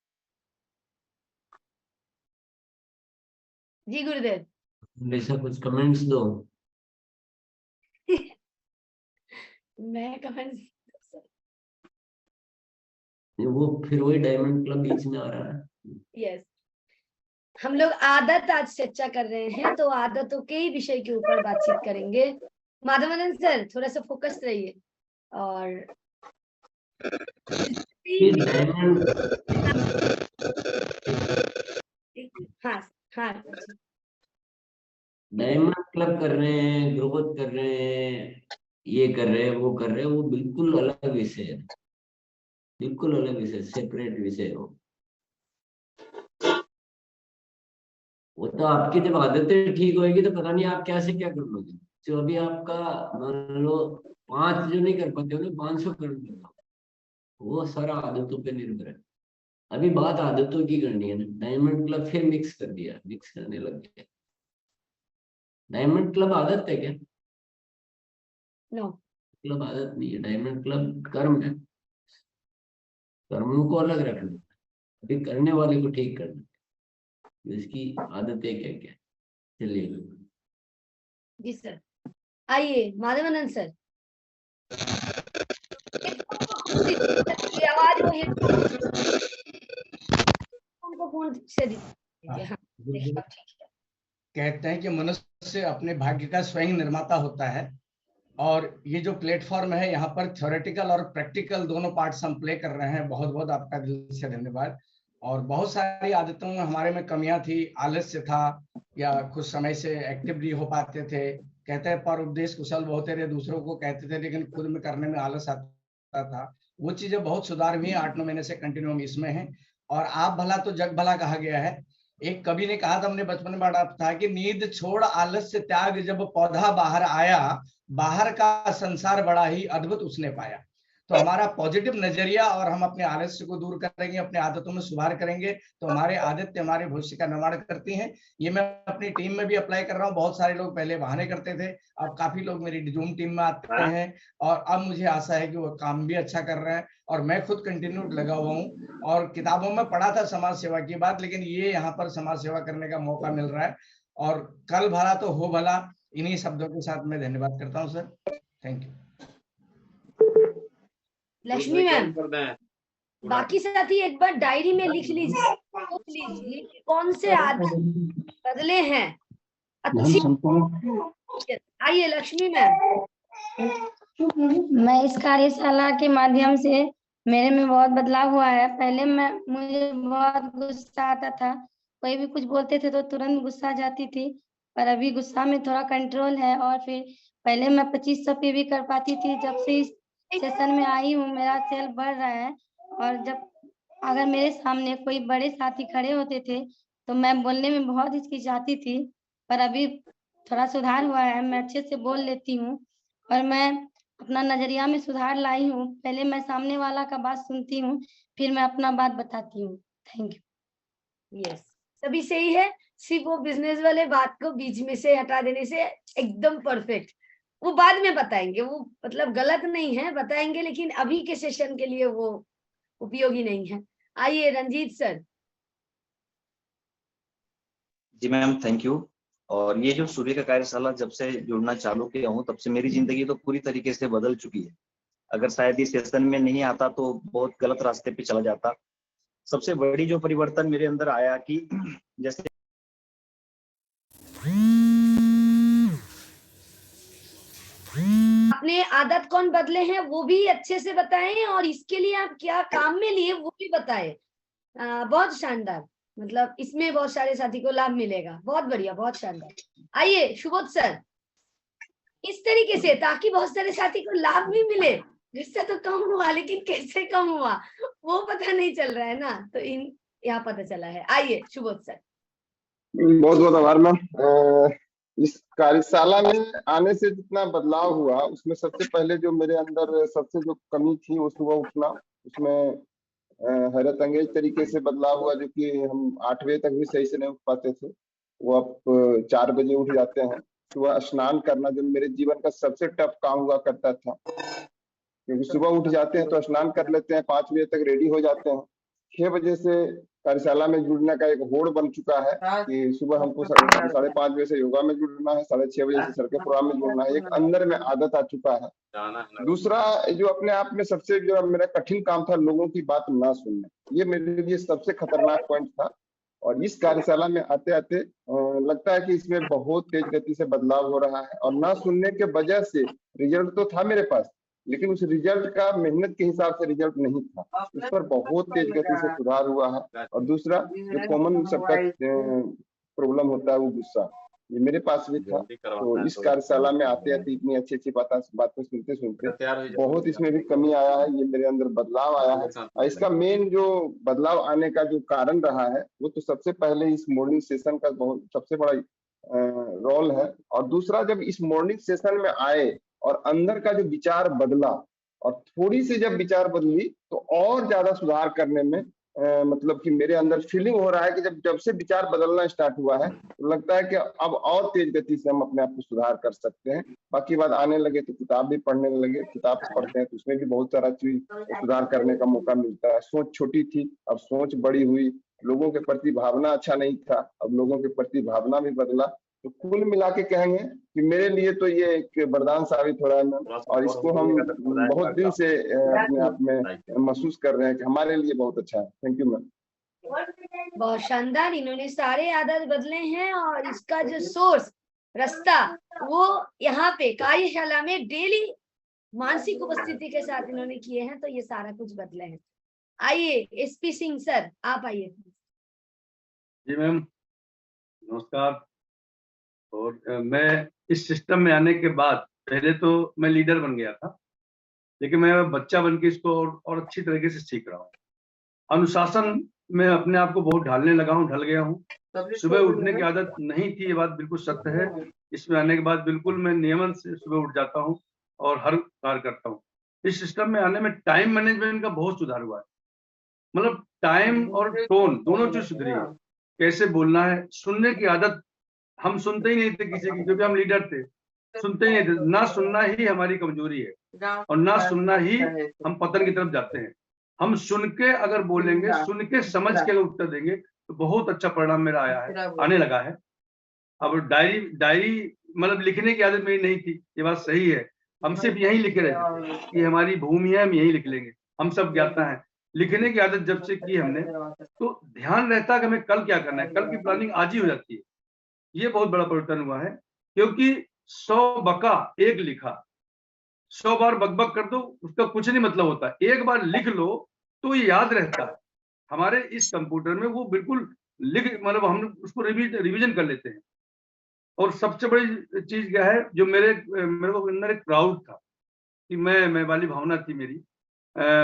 जी गुरुदेव। वैसा कुछ कमेंट्स दो। मैं कमेंट्स, वो फिर वही डायमंड क्लब बीच में आ रहा है। यस, हम लोग आदत आज चर्चा कर रहे हैं, तो आदतों के ही विषय के ऊपर बातचीत करेंगे। माधवानंद सर थोड़ा सा फोकस रहिए। और हाँ हाँ, डायमंड क्लब कर रहे हैं, ग्रोथ कर रहे हैं, ये कर रहे हैं, वो कर रहे हैं, वो बिल्कुल अलग विषय है, बिल्कुल अलग विषय, सेपरेट विषय हो। वो तो आपकी जब आदतें ठीक होगी तो पता नहीं आप क्या से क्या कर लोगे। जो अभी आपका मान लो 5 जो नहीं कर पाते हो ना, 500 कर लो, वो सारा आदतों पे निर्भर है। अभी बात आदतों की करनी है ना। डायमंड क्लब फिर मिक्स कर दिया, मिक्स करने लग गया। डायमंड क्लब आदत है क्या? नो, क्लब आदत नहीं है, डायमंड क्लब कर्म है। कर्मों को अलग रखना, अभी करने वाले को ठीक करना, इसकी आदतें क्या क्या। चलिए जी सर। आइए माधवानंद सर, आवाज वो हेडफोन को फोन से दीजिए। हाँ, देखिए अब ठीक है। कहते हैं कि मनुष्य अपने भाग्य का स्वयं निर्माता होता है, और ये जो प्लेटफॉर्म है यहाँ पर थ्योरेटिकल और प्रैक्टिकल दोनों पार्ट्स हम प्ले कर रहे हैं। बहुत बहुत आपका दिल से धन्यवाद। और बहुत सारी आदतों में हमारे में कमियां थी, आलस्य था, या कुछ समय से एक्टिव नहीं हो पाते थे। कहते हैं पर उपदेश कुशल बहुत रहे, दूसरों को कहते थे लेकिन खुद में करने में आलस आता था। वो चीजें बहुत सुधार हुई है। 8-9 महीने से कंटिन्यू हम इसमें हैं। और आप भला तो जग भला कहा गया है। एक कवि ने कहा था, हमने बचपन में पढ़ा था कि नींद छोड़ आलस्य त्याग, जब पौधा बाहर आया, बाहर का संसार बड़ा ही अद्भुत उसने पाया। तो हमारा पॉजिटिव नजरिया, और हम अपने आलस्य को दूर करेंगे, अपने आदतों में सुधार करेंगे, तो हमारे आदतें हमारे भविष्य का निर्माण करती हैं। ये मैं अपनी टीम में भी अप्लाई कर रहा हूँ। बहुत सारे लोग पहले बहाने करते थे, अब काफी लोग मेरी जूम टीम में आते हैं, और अब मुझे आशा है कि वो काम भी अच्छा कर रहे हैं। और मैं खुद कंटिन्यू लगा हुआ हूँ। और किताबों में पढ़ा था समाज सेवा की बात, लेकिन ये यहाँ पर समाज सेवा करने का मौका मिल रहा है। और कल भला तो हो भला, इन्हीं शब्दों के साथ मैं धन्यवाद करता हूँ sir. Thank you. Lakshmi ma'am, बाकी साथी एक बार डायरी में लिख लीजिए, सोच लीजिए कि कौन से आदत बदले हैं अच्छी। आइए लक्ष्मी मैम। मैं इस कार्यशाला के माध्यम से मेरे में बहुत बदलाव हुआ है। पहले मुझे बहुत गुस्सा आता था, कोई भी कुछ बोलते थे तो तुरंत गुस्सा जाती थी, पर अभी गुस्सा में थोड़ा कंट्रोल है। और फिर पहले मैं 2500 पे भी कर पाती थी, जब से इस सेशन में आई हूँ मेरा सेल बढ़ रहा है। और जब अगर मेरे सामने कोई बड़े साथी खड़े होते थे तो मैं बोलने में बहुत हिचकिचाती थी, पर अभी थोड़ा सुधार हुआ है, मैं अच्छे से बोल लेती हूँ। और मैं अपना नजरिया में सुधार लाई हूँ। पहले मैं सामने वाला का बात सुनती हूँ, फिर मैं अपना बात बताती हूँ। Thank you. यस, सभी सही है, सिर्फ वो बिजनेस वाले बात को बीच में से हटा देने से एकदम परफेक्ट। वो बाद में बताएंगे, वो मतलब गलत नहीं है, बताएंगे, लेकिन अभी के सेशन के लिए वो उपयोगी नहीं है। आइए रंजीत सर। जी मैम, थैंक यू। और ये जो सूर्य का कार्यशाला जब से जुड़ना चालू किया हूँ, तब से मेरी जिंदगी तो पूरी तरीके से बदल चुकी है। अगर शायद इस सेशन में नहीं आता तो बहुत गलत रास्ते पे चला जाता। सबसे बड़ी जो परिवर्तन मेरे अंदर आया कि जैसे अपने आदत कौन बदले हैं वो भी अच्छे से बताएं, और इसके लिए आप क्या काम में लिए वो भी बताएं। बहुत शानदार, मतलब इसमें बहुत सारे साथी को लाभ मिलेगा। बहुत बढ़िया, बहुत शानदार। आइए शुभोद सर, इस तरीके से ताकि बहुत सारे साथी को लाभ भी मिले। जिससे तो कम हुआ, लेकिन कैसे कम हुआ वो पता नहीं चल रहा है ना, तो यहाँ पता चला है। आइए शुभोद सर। बहुत बहुत आभार मैम। इस कार्यशाला में आने से जितना बदलाव हुआ, उसमें सबसे पहले जो मेरे अंदर सबसे जो कमी थी वो सुबह उठना, उसमें हैरत अंगेज तरीके से बदलाव हुआ, जो कि हम 8 बजे तक भी सही से नहीं उठ पाते थे, वो अब 4 बजे उठ जाते हैं। सुबह स्नान करना जो मेरे जीवन का सबसे टफ काम हुआ करता था, क्योंकि सुबह उठ जाते हैं तो स्नान कर लेते हैं, 5 बजे तक रेडी हो जाते हैं। 6 बजे से कार्यशाला में जुड़ने का एक होड़ बन चुका है कि सुबह हमको 5:30 बजे से योगा में जुड़ना है, 6:30 बजे से सर्कल प्रोग्राम में जुड़ना है। एक अंदर में आदत आ चुका है। दूसरा जो अपने आप में सबसे जो मेरा कठिन काम था, लोगों की बात ना सुनना, ये मेरे लिए सबसे खतरनाक पॉइंट था। और इस कार्यशाला में आते आते लगता है कि इसमें बहुत तेज गति से बदलाव हो रहा है, और ना सुनने के वजह से रिजल्ट तो था मेरे पास, लेकिन उस रिजल्ट का मेहनत के हिसाब से रिजल्ट नहीं था। इस पर बहुत तेज गति से सुधार हुआ है। और दूसरा जो कॉमन सबका प्रॉब्लम होता है वो गुस्सा, ये मेरे पास भी था। तो इस कार्यशाला में आते आते इतनी अच्छी अच्छी बातें सुनते सुनते बहुत इसमें भी कमी आया है, ये मेरे अंदर बदलाव आया है। और इसका मेन जो बदलाव आने का जो कारण रहा है, वो तो सबसे पहले इस मॉर्निंग सेशन का बहुत सबसे बड़ा रोल है। और दूसरा, जब इस मॉर्निंग सेशन में आए और अंदर का जो विचार बदला, और थोड़ी सी जब विचार बदली तो और ज्यादा सुधार करने में मतलब कि मेरे अंदर फीलिंग हो रहा है कि जब से विचार बदलना स्टार्ट हुआ है, तो लगता है कि अब और तेज गति से हम अपने आप को सुधार कर सकते हैं। बाकी बात आने लगे तो किताब भी पढ़ने लगे, किताब पढ़ते हैं तो उसमें भी बहुत सारा चीज सुधार करने का मौका मिलता है। सोच छोटी थी, अब सोच बड़ी हुई। लोगों के प्रति भावना अच्छा नहीं था, अब लोगों के प्रति भावना भी बदला। तो कुल मिला के कहेंगे कि मेरे लिए तो ये एक वरदान साबित हो रहा है मैम, और इसको हम बहुत दिन से अपने आप में महसूस कर रहे हैं कि हमारे लिए बहुत अच्छा है। Thank you ma'am. बहुत शानदार, इन्होंने सारे आदत बदले हैं, और इसका जो सोर्स रास्ता वो यहाँ पे कार्यशाला में डेली मानसिक उपस्थिति के साथ इन्होंने किए हैं, तो ये सारा कुछ बदले हैं। आइए एसपी सिंह सर, आप आइए। जी मैम, नमस्कार। और मैं इस सिस्टम में आने के बाद, पहले तो मैं लीडर बन गया था, लेकिन मैं बच्चा बन के इसको और अच्छी तरीके से सीख रहा हूँ। अनुशासन में अपने आप को बहुत ढल गया हूँ। सुबह उठने की आदत नहीं थी, ये बात बिल्कुल सत्य है। इसमें आने के बाद बिल्कुल मैं नियमन से सुबह उठ जाता हूँ और हर कार्य करता हूँ। इस सिस्टम में आने में टाइम मैनेजमेंट का बहुत सुधार हुआ है। मतलब टाइम और टोन दोनों चीज सुधरी है। कैसे बोलना है, सुनने की आदत, हम सुनते ही नहीं थे किसी की, क्योंकि हम लीडर थे, सुनते ही नहीं थे। ना सुनना ही हमारी कमजोरी है, और ना सुनना ही हम पतन की तरफ जाते हैं। हम सुन के अगर बोलेंगे, सुन के समझ के अगर उत्तर देंगे, तो बहुत अच्छा परिणाम मेरा आने लगा है। अब डायरी मतलब लिखने की आदत मेरी नहीं थी, ये बात सही है। हम सिर्फ यही लिखे रहते थे कि हमारी भूमि है, हम यही लिख लेंगे, हम सब ज्ञाता है। लिखने की आदत जब से की हमने, तो ध्यान रहता है कि हमें कल क्या करना है, कल की प्लानिंग आज ही हो जाती है। ये बहुत बड़ा परिवर्तन हुआ है, क्योंकि 100 बका 1 लिखा, 100 बार बकबक कर दो उसका कुछ नहीं मतलब होता। एक बार लिख लो तो ये याद रहता है। हमारे इस कंप्यूटर में वो बिल्कुल मतलब हम उसको रिवीजन कर लेते हैं। और सबसे बड़ी चीज क्या है, जो मेरे को अंदर एक प्राउड था कि मैं वाली भावना थी मेरी,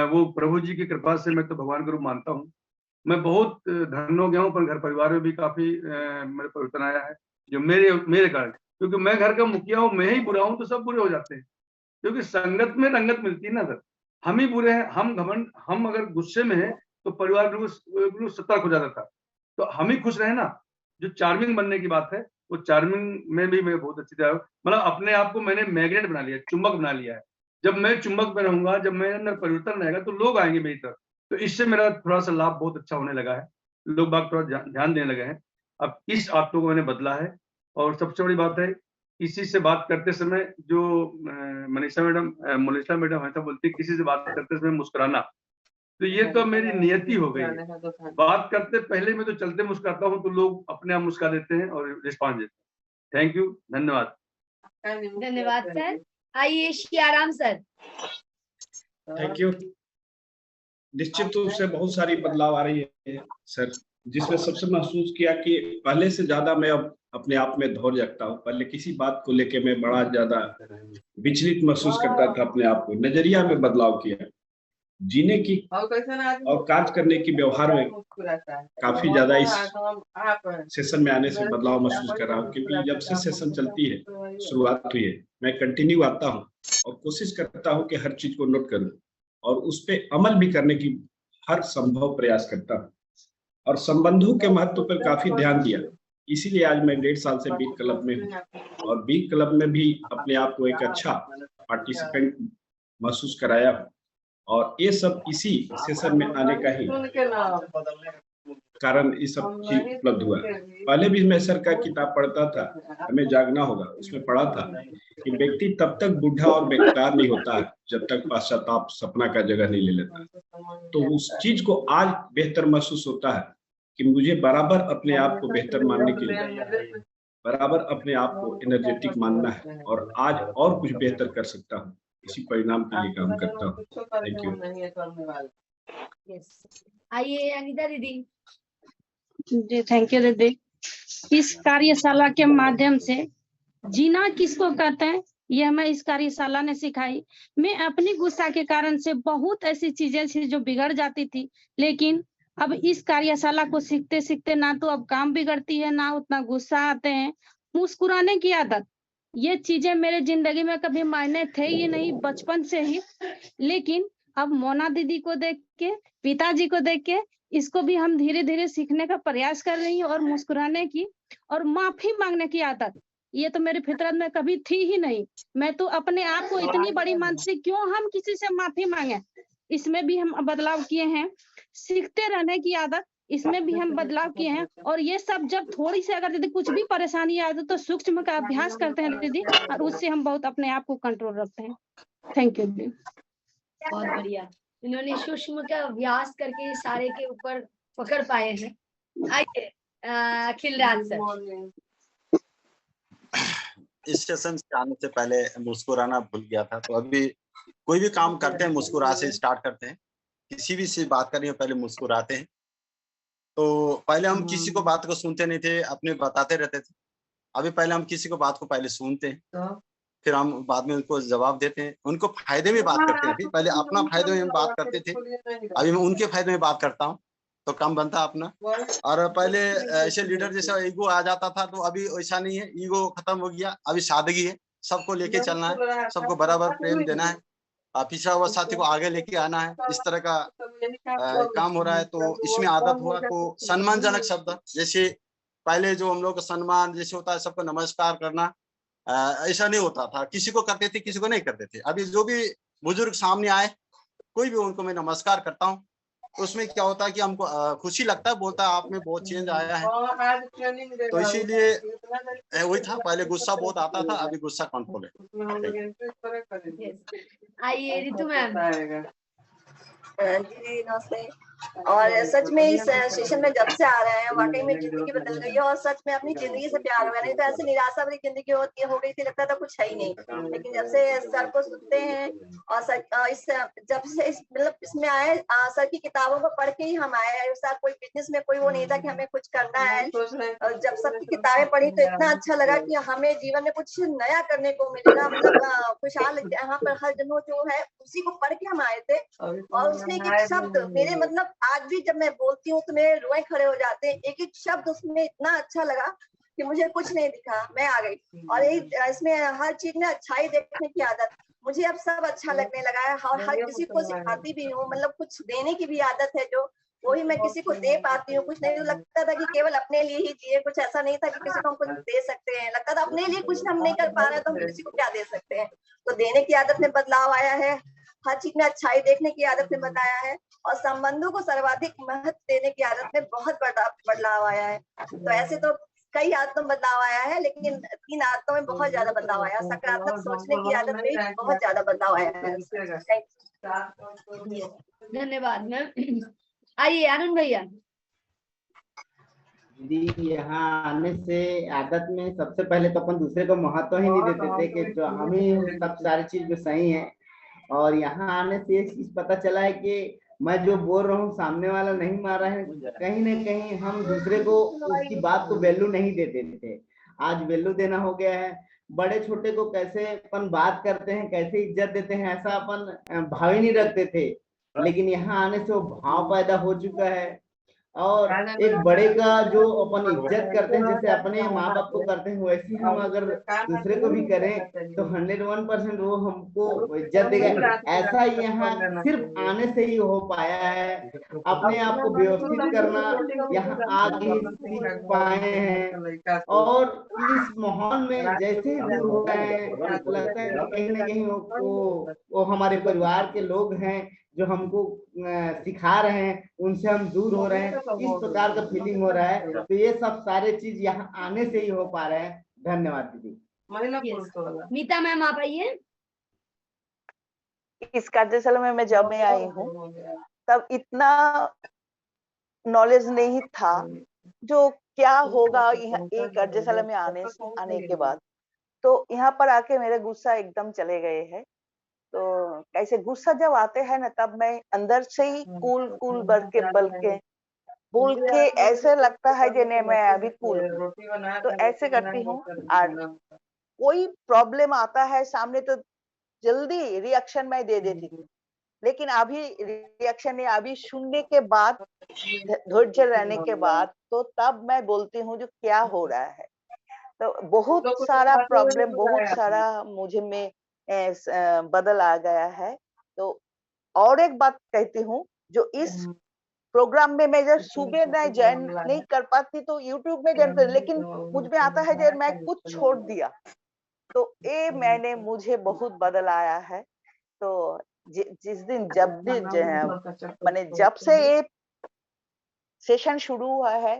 वो प्रभु जी की कृपा से, मैं तो भगवान का रूप मानता हूँ। मैं बहुत धन्य हो गया हूँ, पर घर परिवार में भी काफी मेरे परिवर्तन आया है, जो मेरे कारण। क्योंकि मैं घर का मुखिया हूँ, मैं ही बुरा हूँ तो सब बुरे हो जाते हैं, क्योंकि संगत में रंगत मिलती है ना सर। हम ही बुरे हैं, हम घमंड, हम अगर गुस्से में हैं तो परिवार बिल्कुल सतर्क हो जाता था। तो हम ही खुश रहे ना। जो चार्मिंग बनने की बात है, वो चार्मिंग में भी मैं बहुत अच्छी तरह, मतलब अपने आप को मैंने मैग्नेट बना लिया, चुंबक बना लिया है। जब मैं चुंबक में रहूंगा, जब मेरे अंदर परिवर्तन रहेगा, तो लोग आएंगे मेरी तरफ। तो इससे मेरा थोड़ा सा लाभ बहुत अच्छा होने लगा है, लोग बाग थोड़ा ध्यान देने लगे हैं। अब इस आदतों को मैंने बदला है। और सबसे बड़ी बात है, किसी से बात करते समय, जो मोनिशा मैडम हमेशा बोलती है, किसी से बात करते समय मुस्कुराना, तो ये तो मेरी नियति हो गई है। बात करते पहले मैं तो चलते मुस्कुराता हूँ, तो लोग अपने आप मुस्कुरा देते हैं और रिस्पॉन्स देते हैं। थैंक यू, धन्यवाद। धन्यवाद सर। आइए श्याराम सर। Thank you. निश्चित रूप से बहुत सारी बदलाव आ रही है सर, जिसमें सबसे महसूस किया कि पहले से ज्यादा मैं अब अपने आप में धैर्य रखता हूँ। पहले किसी बात को लेके मैं बड़ा ज्यादा विचलित महसूस करता था, अपने आप को नजरिया में बदलाव किया। जीने की और कार्य करने की व्यवहार में काफी ज्यादा इस सेशन में आने से बदलाव महसूस कर रहा हूँ, क्योंकि जब से सेशन चलती है, शुरुआत हुई है, मैं कंटिन्यू आता हूँ और कोशिश करता हूँ कि हर चीज को नोट करूँ और उस पर अमल भी करने की हर संभव प्रयास करता हूँ और संबंधों के महत्व पर काफी ध्यान दिया। इसीलिए आज मैं 1.5 साल से बीट क्लब में हूँ और बीट क्लब में भी अपने आप को एक अच्छा पार्टिसिपेंट महसूस कराया हूँ और ये सब इसी सेशन में आने का ही कारण ये सब चीज उपलब्ध हुआ। पहले भी मैं सर का किताब पढ़ता था, हमें जागना होगा, उसमें पढ़ा था कि व्यक्ति तब तक बूढ़ा और बेकार नहीं होता है जब तक पश्चाताप सपना का जगह नहीं ले लेता। तो उस चीज को आज बेहतर महसूस होता है कि मुझे बराबर अपने आप को बेहतर मानने के लिए बराबर अपने आप को एनर्जेटिक मानना है और आज और कुछ बेहतर कर सकता हूँ, इसी परिणाम के लिए काम करता हूँ। Thank you. आइए अनीता दीदी। जी थैंक यू दीदी। इस कार्यशाला के माध्यम से जीना किसको कहते हैं यह मैं इस कार्यशाला ने सिखाई। मैं अपनी गुस्सा के कारण से बहुत ऐसी चीजें थी जो बिगड़ जाती थी, लेकिन अब इस कार्यशाला को सीखते सीखते ना तो अब काम बिगड़ती है, ना उतना गुस्सा आते हैं। मुस्कुराने की आदत, ये चीजें मेरे जिंदगी में कभी मायने थे ही नहीं बचपन से ही, लेकिन अब मोना दीदी को देख के, पिताजी को देख के इसको भी हम धीरे धीरे सीखने का प्रयास कर रही हैं। और मुस्कुराने की और माफी मांगने की आदत, ये तो मेरी फितरत में कभी थी ही नहीं। मैं तो अपने आप को इतनी बड़ी मानती, क्यों हम किसी से माफी मांगे, इसमें भी हम बदलाव किए हैं। सीखते रहने की आदत, इसमें भी हम बदलाव किए हैं। और ये सब जब थोड़ी सी अगर दीदी कुछ भी परेशानी आए तो सूक्ष्म का अभ्यास करते हैं दीदी, और उससे हम बहुत अपने आप को कंट्रोल रखते हैं। थैंक यू दीदी। बहुत बढ़िया, इन्होंने सूक्ष्म का अभ्यास करके सारे के ऊपर पकड़ पाए हैं। आइए अखिलराज सर। इस सेशन से आने से पहले मुस्कुराना भूल गया था, तो अभी कोई भी काम करते हैं मुस्कुरा से स्टार्ट करते हैं। किसी भी से बात करनी हो पहले मुस्कुराते हैं। तो पहले हम किसी को बात को सुनते नहीं थे, अपने बताते रहते थे। अभी पहले हम किसी को बात को पहले सुनते हैं, फिर हम बाद में उनको जवाब देते हैं, उनको फायदे में बात करते हैं। अभी पहले अपना फायदे में हम बात करते थे, अभी मैं उनके फायदे में बात करता हूँ, तो काम बनता अपना। और पहले ऐसे लीडर जैसा ईगो आ जाता था, तो अभी वैसा नहीं है, ईगो खत्म हो गया। अभी सादगी है, सबको लेके चलना है, सबको बराबर प्रेम देना है, पिछड़ा हुआ साथी को आगे लेके आना है, इस तरह का काम हो रहा है। तो इसमें आदत हुआ तो सम्मानजनक शब्द, जैसे पहले जो हम लोग सम्मान जैसे होता है, सबको नमस्कार करना, ऐसा नहीं होता था। किसी को करते थे, किसी को नहीं करते थे। अभी जो भी बुजुर्ग सामने आए, कोई भी उनको मैं नमस्कार करता हूँ। उसमें क्या होता है कि हमको खुशी लगता है, बोलता है आप में बहुत चेंज आया है। तो इसीलिए वही था, पहले गुस्सा बहुत आता था, अभी गुस्सा कंट्रोल है। आइए रितु मैम। जी नमस्ते। और सच में इस सेशन में जब से आ रहे हैं, वाकई में जिंदगी बदल गई है और सच में अपनी जिंदगी से प्यार हुआ। नहीं तो ऐसे निराशा वाली जिंदगी हो गई थी, लगता था कुछ है ही नहीं। लेकिन जब से सर को सुनते हैं और सर जब से मतलब इसमें आए, सर की किताबों को पढ़ के ही हम आए। सर कोई बिजनेस में कोई वो नहीं था कि हमें कुछ करना है। और जब सर की किताबें पढ़ी तो इतना अच्छा लगा कि हमें जीवन में कुछ नया करने को मिलेगा। मतलब खुशहाल यहाँ पर हर जन्म जो है उसी को पढ़ के हम आए थे। और उसने एक शब्द मेरे मतलब आज भी जब मैं बोलती हूँ तो मेरे रोए खड़े हो जाते हैं। एक एक शब्द उसमें इतना अच्छा लगा कि मुझे कुछ नहीं दिखा, मैं आ गई। और यही इसमें हर चीज में अच्छाई देखने की आदत, मुझे अब सब अच्छा लगने लगा है। और हर किसी को सिखाती भी हूँ, मतलब कुछ देने की भी आदत है जो वही मैं किसी को दे पाती हूँ। कुछ नहीं तो लगता था कि केवल अपने लिए ही जिए, कुछ ऐसा नहीं था कि किसी को हम कुछ दे सकते हैं। लगता था अपने लिए कुछ हम नहीं कर पा रहे तो हम किसी को क्या दे सकते हैं। तो देने की आदत में बदलाव आया है, हर चीज में अच्छाई देखने की आदत में बताया है, और संबंधों को सर्वाधिक महत्व देने की आदत में बहुत बड़ा बदलाव आया है। तो ऐसे तो कई आदतों में बदलाव आया है, लेकिन 3 आदतों में बहुत ज्यादा बदलाव आया। सकारात्मक सोचने की आदत में बहुत ज्यादा बदलाव आया है। धन्यवाद मैम। आइए आनंद भैया। दीदी यहाँ आने से आदत में सबसे पहले तो अपन दूसरे को महत्व ही नहीं देते थे कि जो हम ही सब सारी चीज जो सही है। और यहाँ आने से एक चीज पता चला है कि मैं जो बोल रहा हूँ सामने वाला नहीं मार रहा है। कहीं ना कहीं हम दूसरे को उसकी बात को वैल्यू नहीं देते थे, आज वैल्यू देना हो गया है। बड़े छोटे को कैसे अपन बात करते हैं, कैसे इज्जत देते हैं, ऐसा अपन भाव ही नहीं रखते थे। लेकिन यहाँ आने से वो भाव पैदा हो चुका है। और एक बड़े का जो अपन इज्जत करते हैं, जैसे अपने माँ बाप को करते हैं, वैसे हम अगर दूसरे को भी करें तो 101% वो हमको इज्जत देगा। ऐसा यहाँ सिर्फ आने से ही हो पाया है। अपने आप को व्यवस्थित करना यहाँ आके ही सीख पाए हैं। और इस माहौल में जैसे ही दूर हो रहे हैं, लगता है कि कहीं ना कहीं वो हमारे परिवार के लोग हैं जो हमको सिखा रहे हैं, उनसे हम दूर हो रहे हैं, इस प्रकार का फीलिंग हो रहा है। तो ये सब सारे चीज यहाँ आने से ही हो पा रहे हैं। धन्यवाद दीदी। मीता मैम आप आइए। इस कार्यशाला में मैं जब मैं आई हूँ तब इतना नॉलेज नहीं था जो क्या होगा ये कार्यशाला में आने के बाद। तो यहाँ पर आके मेरे गुस्सा एकदम चले गए हैं। तो कैसे गुस्सा जब आते हैं ना, तब मैं अंदर से ही कूल बोल के ऐसे लगता है जैसे मैं अभी कूल तो ऐसे करती हूँ। और कोई प्रॉब्लम आता है सामने तो जल्दी रिएक्शन मैं दे देती हूँ, लेकिन अभी रिएक्शन नहीं, अभी सुनने के बाद, धैर्य रहने के बाद, तो तब मैं बोलती हूँ जो क्या हो रहा है। तो बहुत सारा प्रॉब्लम, बहुत सारा मुझे में बदल आ गया है। तो और एक बात कहती हूँ, जो इस प्रोग्राम में मैं जब सुबह मैं ज्वाइन नहीं कर पाती तो यूट्यूब में ज्वाइन कर, लेकिन मुझ में आता है जब मैं कुछ छोड़ दिया तो ये मैंने मुझे बहुत बदल आया है। तो जिस दिन जब भी मैंने जब से ये सेशन शुरू हुआ है,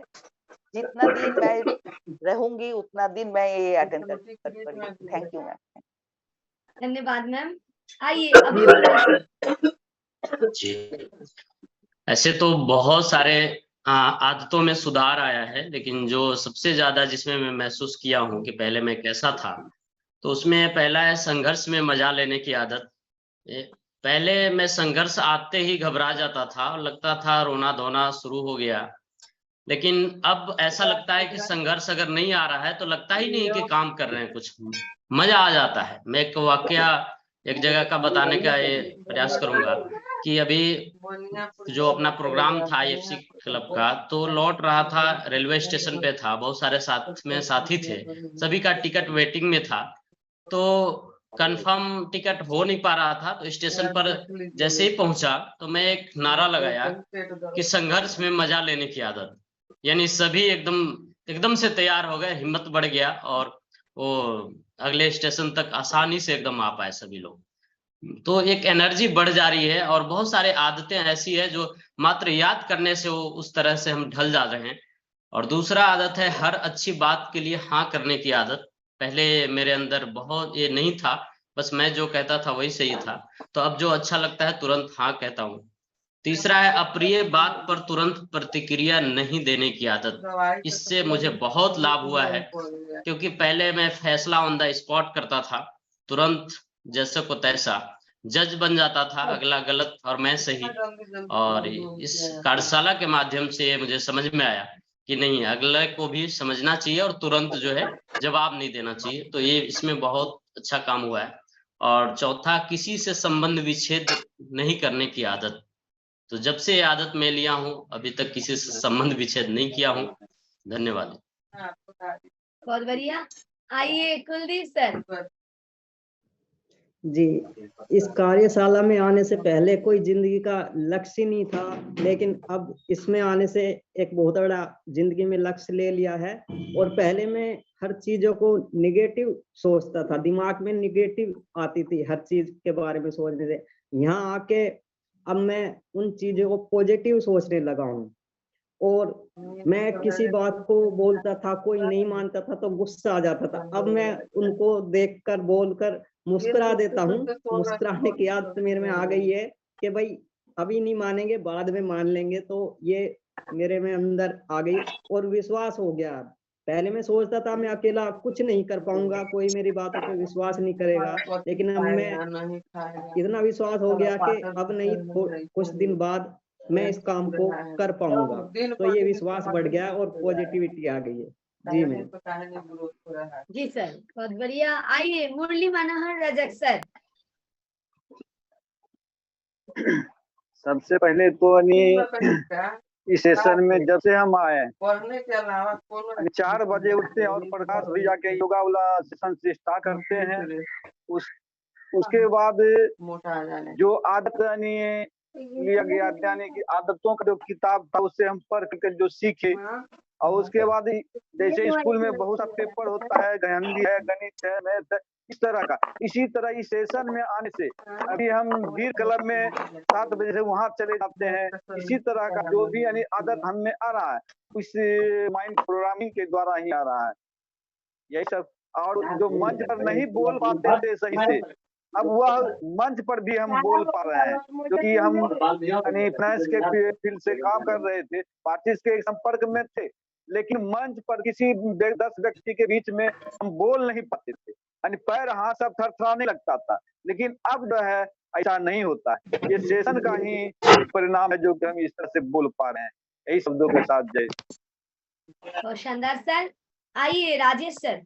जितना दिन मैं रहूंगी उतना दिन मैं ये अटेंड कर। Thank you ma'am. धन्यवाद मैम। आइए अभी जी, ऐसे तो बहुत सारे आदतों में सुधार आया है, लेकिन जो सबसे ज्यादा जिसमें मैं महसूस किया हूँ कि पहले मैं कैसा था, तो उसमें पहला है संघर्ष में मजा लेने की आदत। पहले मैं संघर्ष आते ही घबरा जाता था और लगता था रोना धोना शुरू हो गया, लेकिन अब ऐसा लगता है कि संघर्ष अगर नहीं आ रहा है तो लगता ही नहीं कि काम कर रहे हैं, कुछ मजा आ जाता है। मैं एक वाकया एक जगह का बताने का ये प्रयास करूंगा कि अभी जो अपना प्रोग्राम था IFC क्लब का, तो लौट रहा था, रेलवे स्टेशन पे था, बहुत सारे साथ में साथी थे, सभी का टिकट वेटिंग में था, तो कंफर्म टिकट हो नहीं पा रहा था। तो स्टेशन पर जैसे ही पहुंचा तो मैं एक नारा लगाया कि संघर्ष में मजा लेने की आदत, यानी सभी एकदम से तैयार हो गए, हिम्मत बढ़ गया और वो अगले स्टेशन तक आसानी से एकदम आ पाए सभी लोग। तो एक एनर्जी बढ़ जा रही है और बहुत सारे आदतें ऐसी है जो मात्र याद करने से वो उस तरह से हम ढल जा रहे हैं। और दूसरा आदत है हर अच्छी बात के लिए हाँ करने की आदत। पहले मेरे अंदर बहुत ये नहीं था, बस मैं जो कहता था वही सही था, तो अब जो अच्छा लगता है तुरंत हाँ कहता हूँ। तीसरा है अप्रिय बात पर तुरंत प्रतिक्रिया नहीं देने की आदत। इससे मुझे बहुत लाभ हुआ है, क्योंकि पहले मैं फैसला ऑन द स्पॉट करता था, तुरंत जैसे को तैसा जज बन जाता था, अगला गलत और मैं सही। और इस कार्यशाला के माध्यम से मुझे समझ में आया कि नहीं, अगले को भी समझना चाहिए और तुरंत जो है जवाब नहीं देना चाहिए। तो ये इसमें बहुत अच्छा काम हुआ है। और चौथा, किसी से संबंध विच्छेद नहीं करने की आदत। तो जब से ये आदत मैं लिया हूँ, अभी तक किसी से संबंध विच्छेद नहीं किया हूँ। धन्यवाद। बहुत बढ़िया। आइए कुलदीप सर। जी, इस कार्यशाला में आने से पहले कोई जिंदगी का लक्ष्य नहीं था, लेकिन अब इसमें आने से एक बहुत बड़ा जिंदगी में लक्ष्य ले लिया है। और पहले मैं हर चीजों को निगेटिव सोचता था, दिमाग में निगेटिव आती थी हर चीज के बारे में सोचने से। यहाँ आके अब मैं उन चीजों को पॉजिटिव सोचने लगा हूँ। और मैं किसी बात को बोलता था, कोई नहीं मानता था तो गुस्सा आ जाता था, अब मैं उनको देखकर बोलकर मुस्कुरा देता हूँ। मुस्कुराने की आदत मेरे में आ गई है कि भाई अभी नहीं मानेंगे, बाद में मान लेंगे। तो ये मेरे में अंदर आ गई और विश्वास हो गया। पहले मैं सोचता था मैं अकेला कुछ नहीं कर पाऊंगा, कोई मेरी बातों पे विश्वास नहीं करेगा, लेकिन अब मैं इतना विश्वास हो गया कि अब नहीं, कुछ दिन बाद मैं इस काम को कर पाऊंगा। तो ये विश्वास बढ़ गया और पॉजिटिविटी आ गई है। जी मैम। जी सर, बहुत बढ़िया। आइए मुरली मनोहर रजक सर। सबसे पहले तो इस सेशन में जब से हम आए पढ़ने के अलावा 4 बजे उठते हैं और प्रकाश भैया के योगा वाला सेशन से स्टार्ट करते हैं। उसके बाद जो आदत लिया गया यानी कि आदतों का जो किताब था उससे हम पढ़ कर जो सीखे, और उसके बाद जैसे स्कूल में बहुत सा पेपर होता है, हिंदी है, गणित है, मैथ है, इस तरह का, इसी तरह इस सेशन में आने से अभी हम वीर क्लब में 7 बजे से वहां चले जाते हैं। इसी तरह का जो भी यानी आदत हमें आ रहा है उस माइंड प्रोग्रामिंग के द्वारा ही आ रहा है, यही सब। और जो मंच पर नहीं बोल पाते थे सही से, अब वह मंच पर भी हम बोल पा रहे हैं, क्योंकि हम यानी फाइनेंस के फील्ड से काम कर रहे थे, पार्टीज के संपर्क में थे, लेकिन मंच पर किसी 10 व्यक्ति के बीच में हम बोल नहीं पाते थे, यानी पैर हाथ सब थरथराने लगता था। लेकिन अब जो है ऐसा नहीं होता है, ये सेशन का ही परिणाम है जो कि हम इस तरह से बोल पा रहे हैं। यही शब्दों के साथ जय। बहुत शानदार सर। आइए राजेश सर।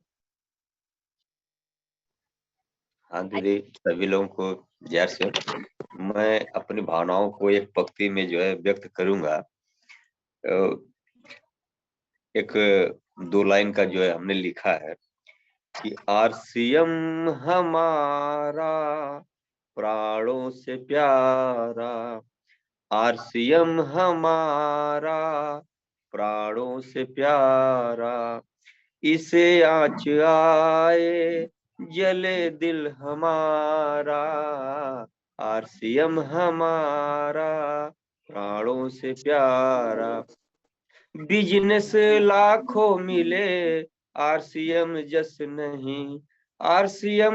हाँ दीदी, सभी लोगों को जय श्री राम। मैं अपनी भावनाओं को एक पंक्ति में जो है व्यक्त करूंगा। एक 2 लाइन का जो है हमने लिखा है कि आरसीएम हमारा प्राणों से प्यारा, आरसीएम हमारा प्राणों से प्यारा, इसे आँच आए जले दिल हमारा, आरसीएम हमारा प्राणों से प्यारा। बिजनेस लाखों मिले आरसीएम जस नहीं, आरसीएम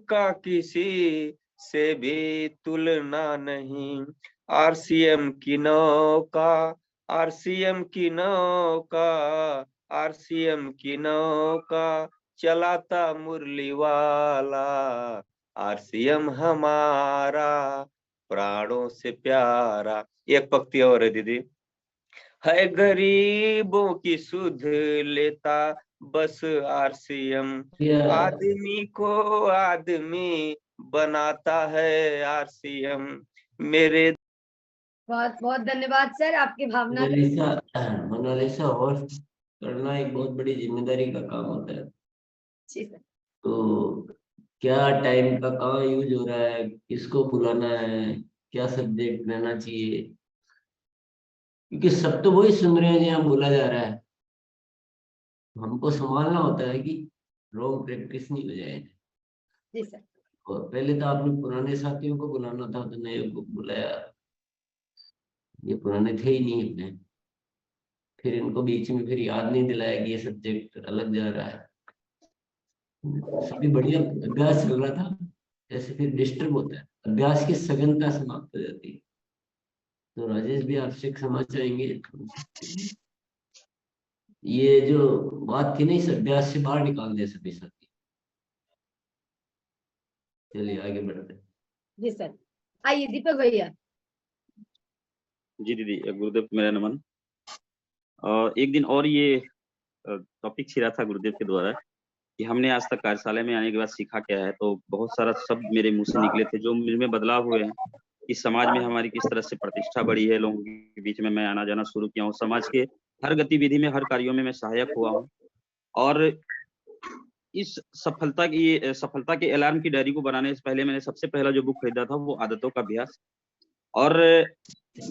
का किसी से भी तुलना नहीं, आरसीएम की नौका, आरसीएम की नौका, आरसीएम की नौका चलाता मुरली वाला, आरसीएम हमारा प्राणों से प्यारा। एक पंक्ति और है दीदी, है गरीबों की सुध लेता बस आरसीएम, आदमी को आदमी बनाता है आरसीएम। मेरे बहुत बहुत धन्यवाद सर, आपकी भावना। मोनालिसा और करना एक बहुत बड़ी जिम्मेदारी का काम होता है। जी सर। तो क्या टाइम का कहाँ यूज हो रहा है, किसको बुलाना है, क्या सब्जेक्ट रहना चाहिए, क्योंकि सब तो वही सुन रहे हैं जहाँ बोला जा रहा है। हमको संभालना होता है कि रॉन्ग प्रैक्टिस नहीं हो जाए। जी सर। और पहले तो आपने पुराने साथियों को बुलाना था, तो नए को बुलाया, ये पुराने थे ही नहीं अपने, फिर इनको बीच में फिर याद नहीं दिलाया कि ये सब्जेक्ट अलग जा रहा है। सभी बढ़िया अभ्यास चल रहा था, ऐसे फिर डिस्टर्ब होता है, अभ्यास की सघनता समाप्त हो जाती है। तो राजेश भी आपसे क्षमा चाहेंगे, ये जो बात थी ना इस अभ्यास से बाहर निकाल दे सभी साथी। चलिए आगे बढ़ते हैं। जी सर। आइए दीपक भैया। जी दीदी, गुरुदेव को मेरा नमन। एक दिन और ये टॉपिक छिड़ा था गुरुदेव के द्वारा कि हमने आज तक कार्यशाला में आने के बाद सीखा क्या है, तो बहुत सारा शब्द मेरे मुंह से निकले थे जो मेरे में बदलाव हुए हैं कि समाज में हमारी किस तरह से प्रतिष्ठा बढ़ी है, लोगों के बीच में मैं आना जाना शुरू किया हूँ, समाज के हर गतिविधि में हर कार्यों में मैं सहायक हुआ हूँ। और इस सफलता के अलार्म की डायरी को बनाने से पहले मैंने सबसे पहला जो बुक खरीदा था वो आदतों का अभ्यास। और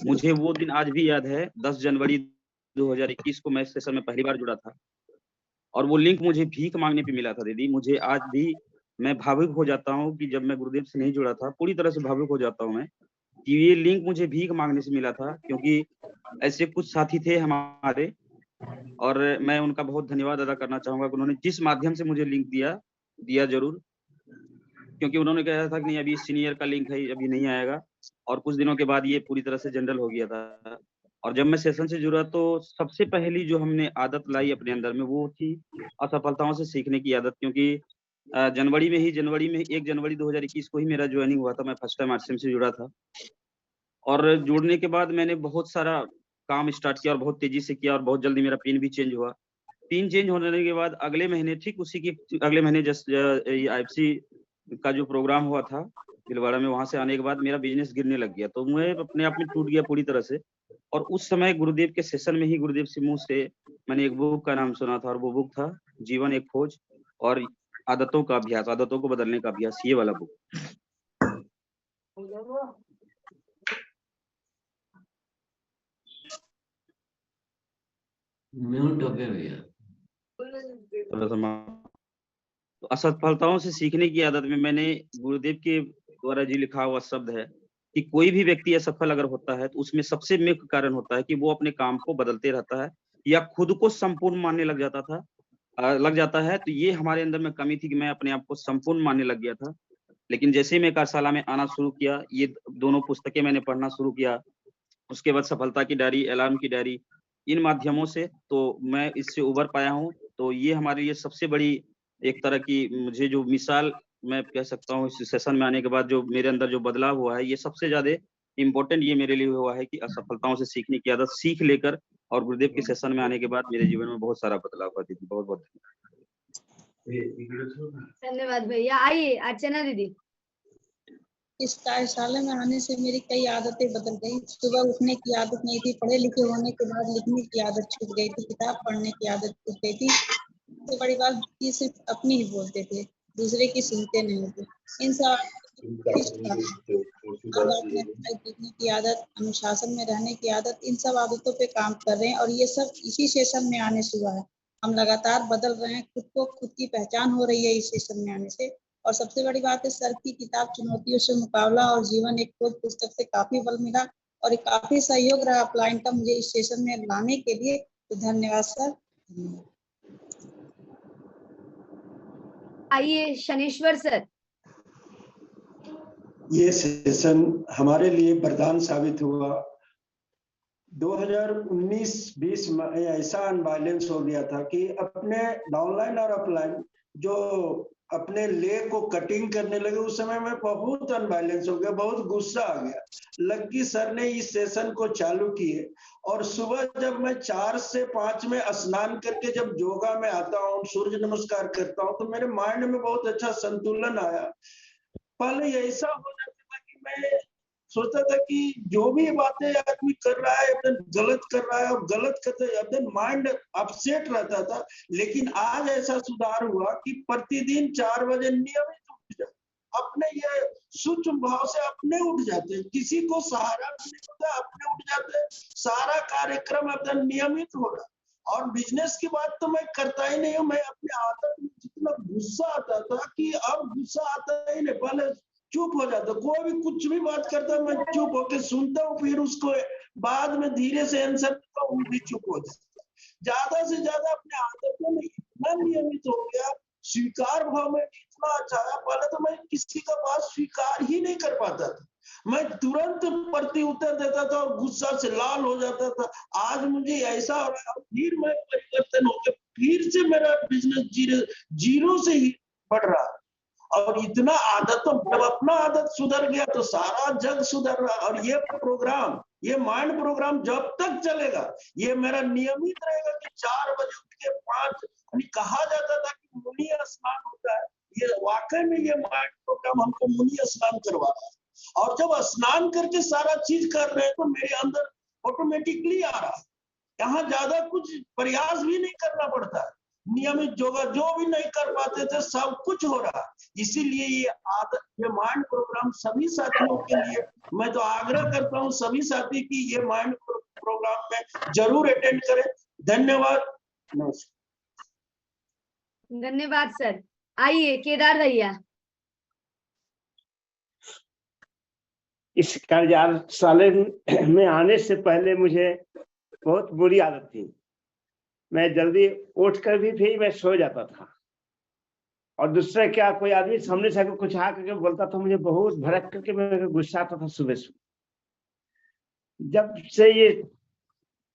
मुझे वो दिन आज भी याद है, 10 जनवरी 2021 को मैं इस सेशन में पहली बार जुड़ा था, और वो लिंक मुझे भीख मांगने पे मिला था दीदी। मुझे आज भी मैं भावुक हो जाता हूँ कि जब मैं गुरुदेव से नहीं जुड़ा था, पूरी तरह से भावुक हो जाता हूँ मैं कि ये लिंक मुझे भीख मांगने से मिला था, क्योंकि ऐसे कुछ साथी थे हमारे, और मैं उनका बहुत धन्यवाद अदा करना चाहूंगा कि उन्होंने जिस माध्यम से मुझे लिंक दिया जरूर, क्योंकि उन्होंने कहा था कि नहीं अभी सीनियर का लिंक है, अभी नहीं आएगा, और कुछ दिनों के बाद ये पूरी तरह से जनरल हो गया था। और जब मैं सेशन से जुड़ा तो सबसे पहली जो हमने आदत लाई अपने अंदर में वो थी असफलताओं से सीखने की आदत, क्योंकि जनवरी में 1 जनवरी 2021 को ही मेरा ज्वाइनिंग हुआ था, मैं फर्स्ट टाइम आरसीएम से जुड़ा था। और जुड़ने के बाद मैंने बहुत सारा काम स्टार्ट किया और बहुत तेजी से किया, और बहुत जल्दी मेरा पिन भी चेंज हुआ। पिन चेंज होने के बाद अगले महीने ठीक उसी के अगले महीने IFC का जो प्रोग्राम हुआ था भीलवाड़ा में। वहां से आने के बाद मेरा बिजनेस गिरने लग गया, तो मैं अपने आप में टूट गया पूरी तरह से। और उस समय गुरुदेव के सेशन में ही गुरुदेव से मुंह से मैंने एक बुक का नाम सुना था, और वो बुक था जीवन एक खोज और आदतों का अभ्यास, आदतों को बदलने का अभ्यास, ये वाला बुक। म्यूट हो गए भैया। तो असफलताओं से सीखने की आदत में मैंने गुरुदेव के द्वारा जी लिखा हुआ शब्द है कि कोई भी व्यक्ति असफल अगर होता है तो उसमें सबसे मुख्य कारण होता है कि वो अपने काम को बदलते रहता है या खुद को संपूर्ण मानने लग जाता है। तो ये हमारे अंदर में कमी थी कि मैं अपने आप को संपूर्ण मानने लग गया था। लेकिन जैसे ही मैं कार्यशाला में आना शुरू किया, ये दोनों पुस्तकें मैंने पढ़ना शुरू किया, उसके बाद सफलता की डायरी, अलार्म की डायरी, इन माध्यमों से तो मैं इससे उबर पाया हूँ। तो ये हमारे लिए सबसे बड़ी एक तरह की मुझे जो मिसाल मैं कह सकता हूँ, इस सेशन में आने के बाद जो मेरे अंदर जो बदलाव हुआ है, ये सबसे ज्यादा इम्पोर्टेंट ये मेरे लिए हुआ है कि असफलताओं से सीखने की आदत सीख लेकर और गुरुदेव के सेशन में आने के बाद मेरे जीवन में बहुत सारा बदलाव हुआ। दीदी बहुत बहुत धन्यवाद भैया। आइए अर्चना दीदी। इस कार्यशाला में आने से मेरी कई आदतें बदल गई। सुबह उठने की आदत नहीं थी, पढ़े लिखे होने के बाद लिखने की आदत छूट गई थी, किताब पढ़ने की आदत छूट गई थी। सबसे बड़ी बात ये सिर्फ अपनी ही बोलते थे, दूसरे की सुनते नहीं थे। इन सब सीखने की आदत, अनुशासन में रहने की आदत, इन सब आदतों पे काम कर रहे हैं और ये सब इसी सेशन में आने से हुआ है। हम लगातार बदल रहे हैं, खुद की पहचान हो रही है इस सेशन में आने से। और सबसे बड़ी बात है, सर की किताब चुनौतियों से मुकाबला और जीवन एक खोज पुस्तक से काफी बल मिला और काफी सहयोग रहा अपलाइन का मुझे इस सेशन में लाने के लिए। तो धन्यवाद सर। आइए शनेश्वर सर। ये सेशन हमारे लिए वरदान साबित हुआ। 2019-20 में ऐसा अनबैलेंस हो गया था कि अपने डाउनलाइन और अपलाइन जो अपने ले को कटिंग करने लगे, उस समय में बहुत अनबैलेंस हो गया, बहुत गुस्सा आ गया। लक्की सर ने इस सेशन को चालू किए और सुबह जब मैं 4 से 5 में स्नान करके जब योगा में आता हूँ, सूर्य नमस्कार करता हूँ, तो मेरे माइंड में बहुत अच्छा संतुलन आया। पहले ऐसा हो जाता था कि मैं सोचता था कि जो भी बातें आदमी कर रहा है एकदम गलत कर रहा है और गलत करते एकदम माइंड अपसेट रहता था। लेकिन आज ऐसा सुधार हुआ कि प्रतिदिन 4 बजे नियमित उठ जाए, अपने ये सूक्ष्म भाव से अपने उठ जाते हैं, किसी को सहारा नहीं होता, अपने उठ जाते हैं। सारा कार्यक्रम एकदम नियमित हो रहा है। और बिजनेस की बात तो मैं करता ही नहीं हूँ। मैं अपने आदत में जितना गुस्सा आता था कि अब गुस्सा आता ही नहीं, पहले चुप हो जाता, कोई भी कुछ भी बात करता है मैं चुप होकर सुनता हूँ, फिर उसको बाद में धीरे से आंसर करता हूँ, भी चुप हो जाता। ज्यादा से ज्यादा अपने आदतों में इतना नियमित हो गया, स्वीकार भाव में इतना अच्छा है। पहले तो मैं किसी का बात स्वीकार ही नहीं कर पाता था, मैं तुरंत प्रति उत्तर देता था और गुस्सा से लाल हो जाता था। आज मुझे ऐसा हो रहा है, फिर मैं परिवर्तन हो गया, फिर से मेरा बिजनेस जीरो से ही बढ़ रहा है। और इतना आदतों, जब अपना आदत सुधर गया तो सारा जग सुधर रहा। और ये प्रोग्राम, ये माइंड प्रोग्राम जब तक चलेगा, ये मेरा नियमित रहेगा कि 4 बजे उठ के 5, यानी कहा जाता था कि मुनि स्नान होता है, ये वाकई में ये माइंड प्रोग्राम हमको मुनि स्नान करवा रहा है। और जब स्नान करके सारा चीज कर रहे हैं तो मेरे अंदर ऑटोमेटिकली आ रहा है, यहाँ ज्यादा कुछ प्रयास भी नहीं करना पड़ता है। नियमित योगा जो भी नहीं कर पाते थे सब कुछ हो रहा है। इसीलिए ये आदत, ये माइंड प्रोग्राम सभी साथियों के लिए मैं तो आग्रह करता हूँ सभी साथी की ये माइंड प्रोग्राम में जरूर अटेंड करें। धन्यवाद, नमस्कार। धन्यवाद सर। आइए केदार भैया। इस कार्यशाला में आने से पहले मुझे बहुत बुरी आदत थी। मैं जल्दी उठकर भी मैं सो जाता था। और दूसरा क्या, कोई आदमी सामने से कुछ आकर बोलता था, मुझे बहुत भड़क करके मेरे गुस्सा आता था सुबह सुबह। जब से ये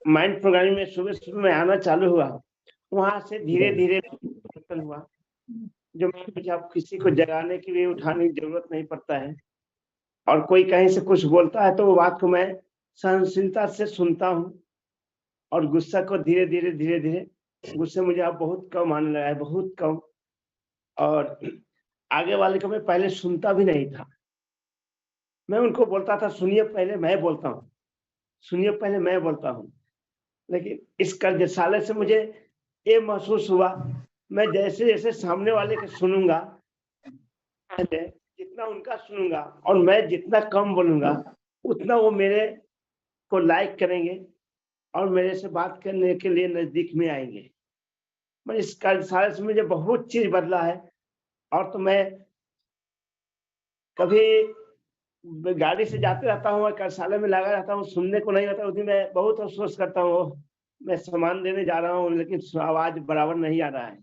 माइंड प्रोग्रामिंग में सुबह सुबह में आना चालू हुआ, वहां से धीरे धीरे परिवर्तन हुआ। जो मुझे अब किसी को जगाने के लिए उठाने की जरूरत नहीं पड़ता है। और कोई कहीं से कुछ बोलता है तो वो बात को मैं सहनशीलता से सुनता हूँ और गुस्सा को धीरे धीरे गुस्से मुझे अब बहुत कम आने लगा है, बहुत कम। और आगे वाले को मैं पहले सुनता भी नहीं था, मैं उनको बोलता था सुनिए पहले मैं बोलता हूँ, सुनिए पहले मैं बोलता हूँ। लेकिन इस कार्यशाला से मुझे ये महसूस हुआ, मैं जैसे जैसे सामने वाले को सुनूंगा, जितना उनका सुनूंगा और मैं जितना कम बोलूंगा, उतना वो मेरे को लाइक करेंगे और मेरे से बात करने के लिए नजदीक में आएंगे। मैं इस कार्यशाला से मुझे बहुत चीज बदला है। और तो मैं कभी गाड़ी से जाते रहता हूँ, कार्यशाला में लगा रहता हूँ, सुनने को नहीं रहता, उस दिन मैं बहुत अफसोस करता हूँ, मैं सामान देने जा रहा हूँ लेकिन आवाज बराबर नहीं आ रहा है,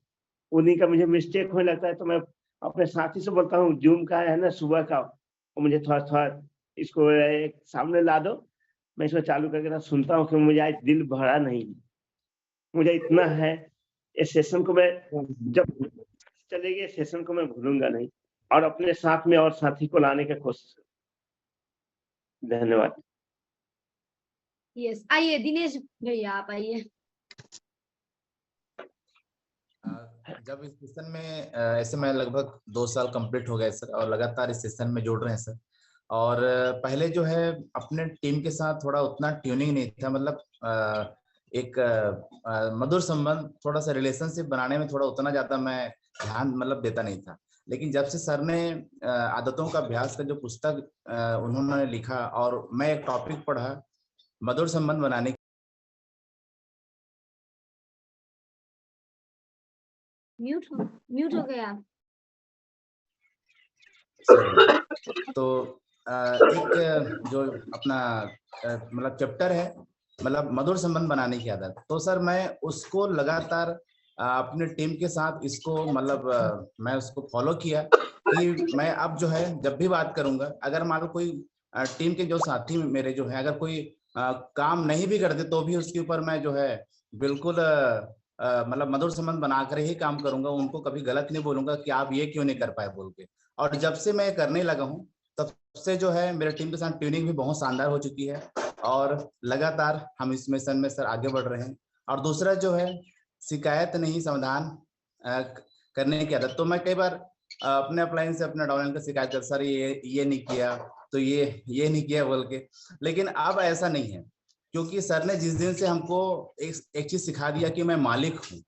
उन्हीं का मुझे मिस्टेक होने लगता है। तो मैं अपने साथी से बोलता हूँ जूम का है ना सुबह का, और मुझे थोड़ा थोड़ा इसको एक सामने ला दो, मैं इसको चालू करके ना सुनता हूँ कि मुझे आज दिल भरा नहीं, मुझे इतना है इस सेशन को मैं जब चलेगी सेशन को मैं भूलूंगा नहीं और अपने साथ में और साथी को लाने की कोशिश। धन्यवाद। यस, आइए दिनेश भैया आप आइए। जब इस सेशन में ऐसे मैं लगभग 2 साल कंप्लीट हो गए सर, और लगातार इस सेशन में जुड़ रहे हैं सर। और पहले जो है अपने टीम के साथ थोड़ा उतना ट्यूनिंग नहीं था, मतलब एक मधुर संबंध, थोड़ा सा रिलेशनशिप बनाने में थोड़ा उतना ज्यादा मैं ध्यान मतलब देता नहीं था। लेकिन जब से सर ने आदतों का अभ्यास का जो पुस्तक उन्होंने लिखा और मैं एक टॉपिक पढ़ा मधुर संबंध बनाने, म्यूट हो गया आप। तो एक जो अपना मतलब चैप्टर है मतलब मधुर संबंध बनाने की आदत, तो सर मैं उसको लगातार अपने टीम के साथ इसको मतलब मैं उसको फॉलो किया कि मैं अब जो है जब भी बात करूंगा, अगर मान लो कोई टीम के जो साथी मेरे जो है अगर कोई काम नहीं भी करते तो भी उसके ऊपर मैं जो है बिल्कुल मतलब मधुर संबंध बनाकर ही काम करूंगा, उनको कभी गलत नहीं बोलूंगा कि आप ये क्यों नहीं कर पाए बोल के। और जब से मैं करने लगा हूँ तब से जो है मेरे टीम के साथ ट्यूनिंग भी बहुत शानदार हो चुकी है और लगातार हम इस मिशन में सर आगे बढ़ रहे हैं। और दूसरा जो है शिकायत नहीं समाधान करने की आदत, तो मैं कई बार अपने अपलाइन से अपने डाउनलाइन का शिकायत कर सर ये नहीं किया तो ये नहीं किया बोल के, लेकिन अब ऐसा नहीं है क्योंकि सर ने जिस दिन से हमको एक चीज सिखा दिया कि मैं मालिक हूँ,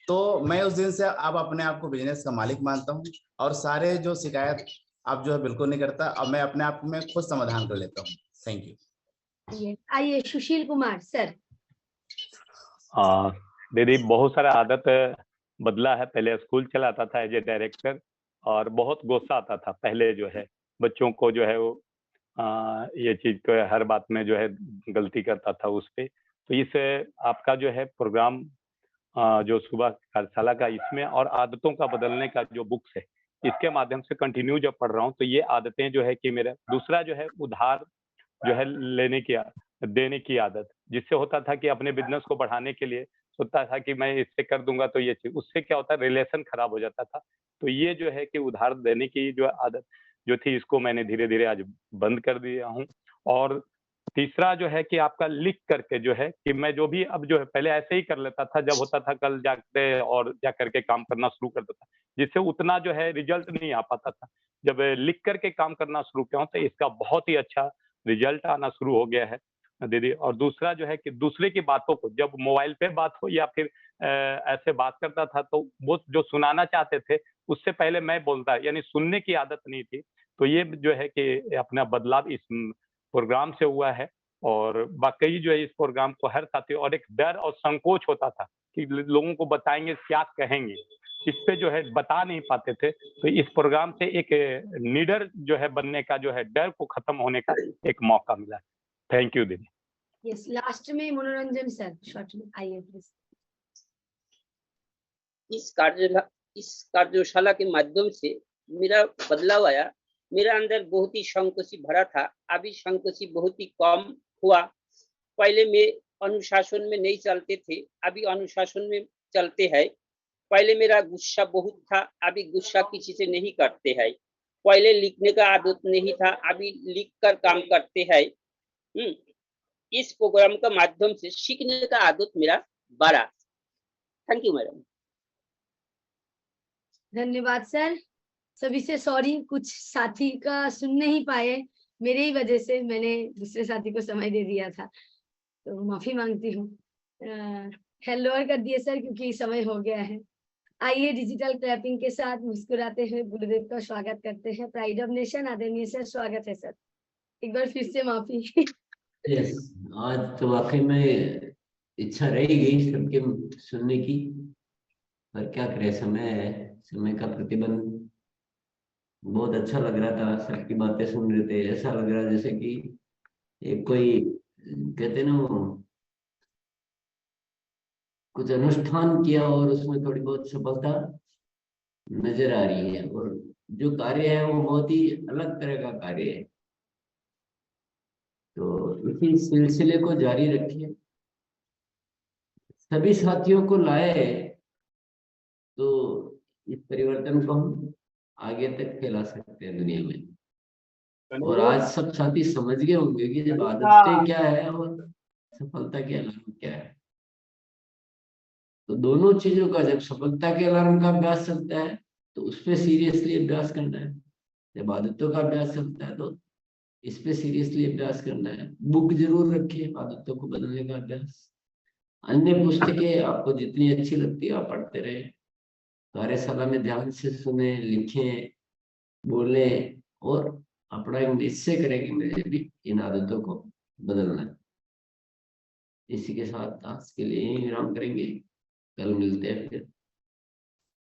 तो मैं उस दिन से अब अपने आप को बिजनेस का मालिक मानता हूँ और सारे जो शिकायत अब जो है बिल्कुल नहीं करता, अब मैं अपने आप में खुद समाधान कर लेता हूँ। Thank you. आइए सुशील कुमार सर। दीदी बहुत सारा आदत बदला है। पहले स्कूल चलाता था एज ए डायरेक्टर और बहुत गुस्सा आता था पहले, जो है बच्चों को जो है वो ये चीज को हर बात में जो है गलती करता था उस पे। तो इस आपका जो है प्रोग्राम जो सुबह कार्यशाला का इसमें और आदतों का बदलने का जो बुक्स है इसके माध्यम से कंटिन्यू जब पढ़ रहा हूँ तो ये आदतें जो है कि मेरा दूसरा जो है उधार जो है लेने की देने की आदत, जिससे होता था कि अपने बिजनेस को बढ़ाने के लिए सोचता था कि मैं इससे कर दूंगा तो ये चीज, उससे क्या होता है रिलेशन खराब हो जाता था। तो ये जो है कि उधार देने की जो आदत जो थी इसको मैंने धीरे धीरे आज बंद कर दिया हूँ। और तीसरा जो है कि आपका लिख करके जो है कि मैं जो भी अब जो है पहले ऐसे ही कर लेता था, जब होता था कल जाके और जा करके काम करना शुरू कर देता, जिससे उतना जो है रिजल्ट नहीं आ पाता था। जब लिख करके काम करना शुरू किया तो इसका बहुत ही अच्छा रिजल्ट आना शुरू हो गया है दीदी। और दूसरा जो है कि दूसरे की बातों को जब मोबाइल पे बात हो या फिर ऐसे बात करता था तो वो जो सुनाना चाहते थे उससे पहले मैं बोलता, यानी सुनने की आदत नहीं थी। तो ये जो है कि अपना बदलाव इस प्रोग्राम से हुआ है। और वाकई जो है इस प्रोग्राम को हर साथी, और एक डर और संकोच होता था कि लोगों को बताएंगे क्या कहेंगे, इस पे जो है बता नहीं पाते थे। तो इस प्रोग्राम से एक लीडर जो है बनने का जो है डर को खत्म होने का एक मौका मिला। थैंक यू दीदी। यस, लास्ट में मनोरंजन सर शॉर्ट में आइए प्लीज। इस कार्यशाला के माध्यम से मेरा बदलाव आया। मेरा अंदर बहुत ही संकोची भरा था, अभी संकोची बहुत ही कम हुआ। पहले मैं अनुशासन में नहीं चलते थे, अभी अनुशासन में चलते हैं। पहले मेरा गुस्सा बहुत था, अभी गुस्सा किसी से नहीं करते हैं। पहले लिखने का आदत नहीं था, अभी लिख कर काम करते हैं। इस प्रोग्राम का माध्यम से सीखने का आदत मेरा बढ़ा। Thank you madam. धन्यवाद सर। सभी से सॉरी, कुछ साथी का सुन नहीं पाए, मेरी ही वजह से मैंने दूसरे साथी को समय दे दिया था, तो माफी मांगती हूँ। हैंड ओवर कर दिए सर क्योंकि समय हो गया है। आइए डिजिटल क्लैपिंग के साथ मुस्कुराते हुए गुरुदेव का स्वागत करते हैं। प्राइड ऑफ नेशन आदरणीय सर, स्वागत है सर। एक बार फिर से माफी। यस, आज तो वाकई में इच्छा रही गई सबके सुनने की, पर क्या करे, समय है, समय का प्रतिबंध। बहुत अच्छा लग रहा था, सबकी बातें सुन रहे थे, ऐसा लग रहा जैसे कि एक कोई कहते ना वो कुछ अनुष्ठान किया और उसमें थोड़ी बहुत सफलता नजर आ रही है, और जो कार्य है वो बहुत ही अलग तरह का कार्य है। तो इसी सिलसिले को जारी रखिए, सभी साथियों को लाए तो इस परिवर्तन को हम आगे तक फैला सकते हैं दुनिया में। और आज सब साथी समझ गए होंगे कि जब आदतें क्या है और सफलता के अलार्म क्या है। तो दोनों चीजों का, जब सफलता के अलार्म का अभ्यास चलता है तो उस पर सीरियसली अभ्यास करना है, जब आदतों का अभ्यास चलता है तो इस पे सीरियसली अभ्यास करना है। बुक जरूर रखिए, आदतों को बदलने का अभ्यास। अन्य पुस्तकें आपको जितनी अच्छी लगती है आप पढ़ते रहे, कार्यशाला में ध्यान से सुने, लिखें, बोले और अपना निश्चय करें कि मुझे भी इन आदतों को बदलना है। इसी के साथ आज के लिए यहीं विराम करेंगे, कल मिलते हैं फिर।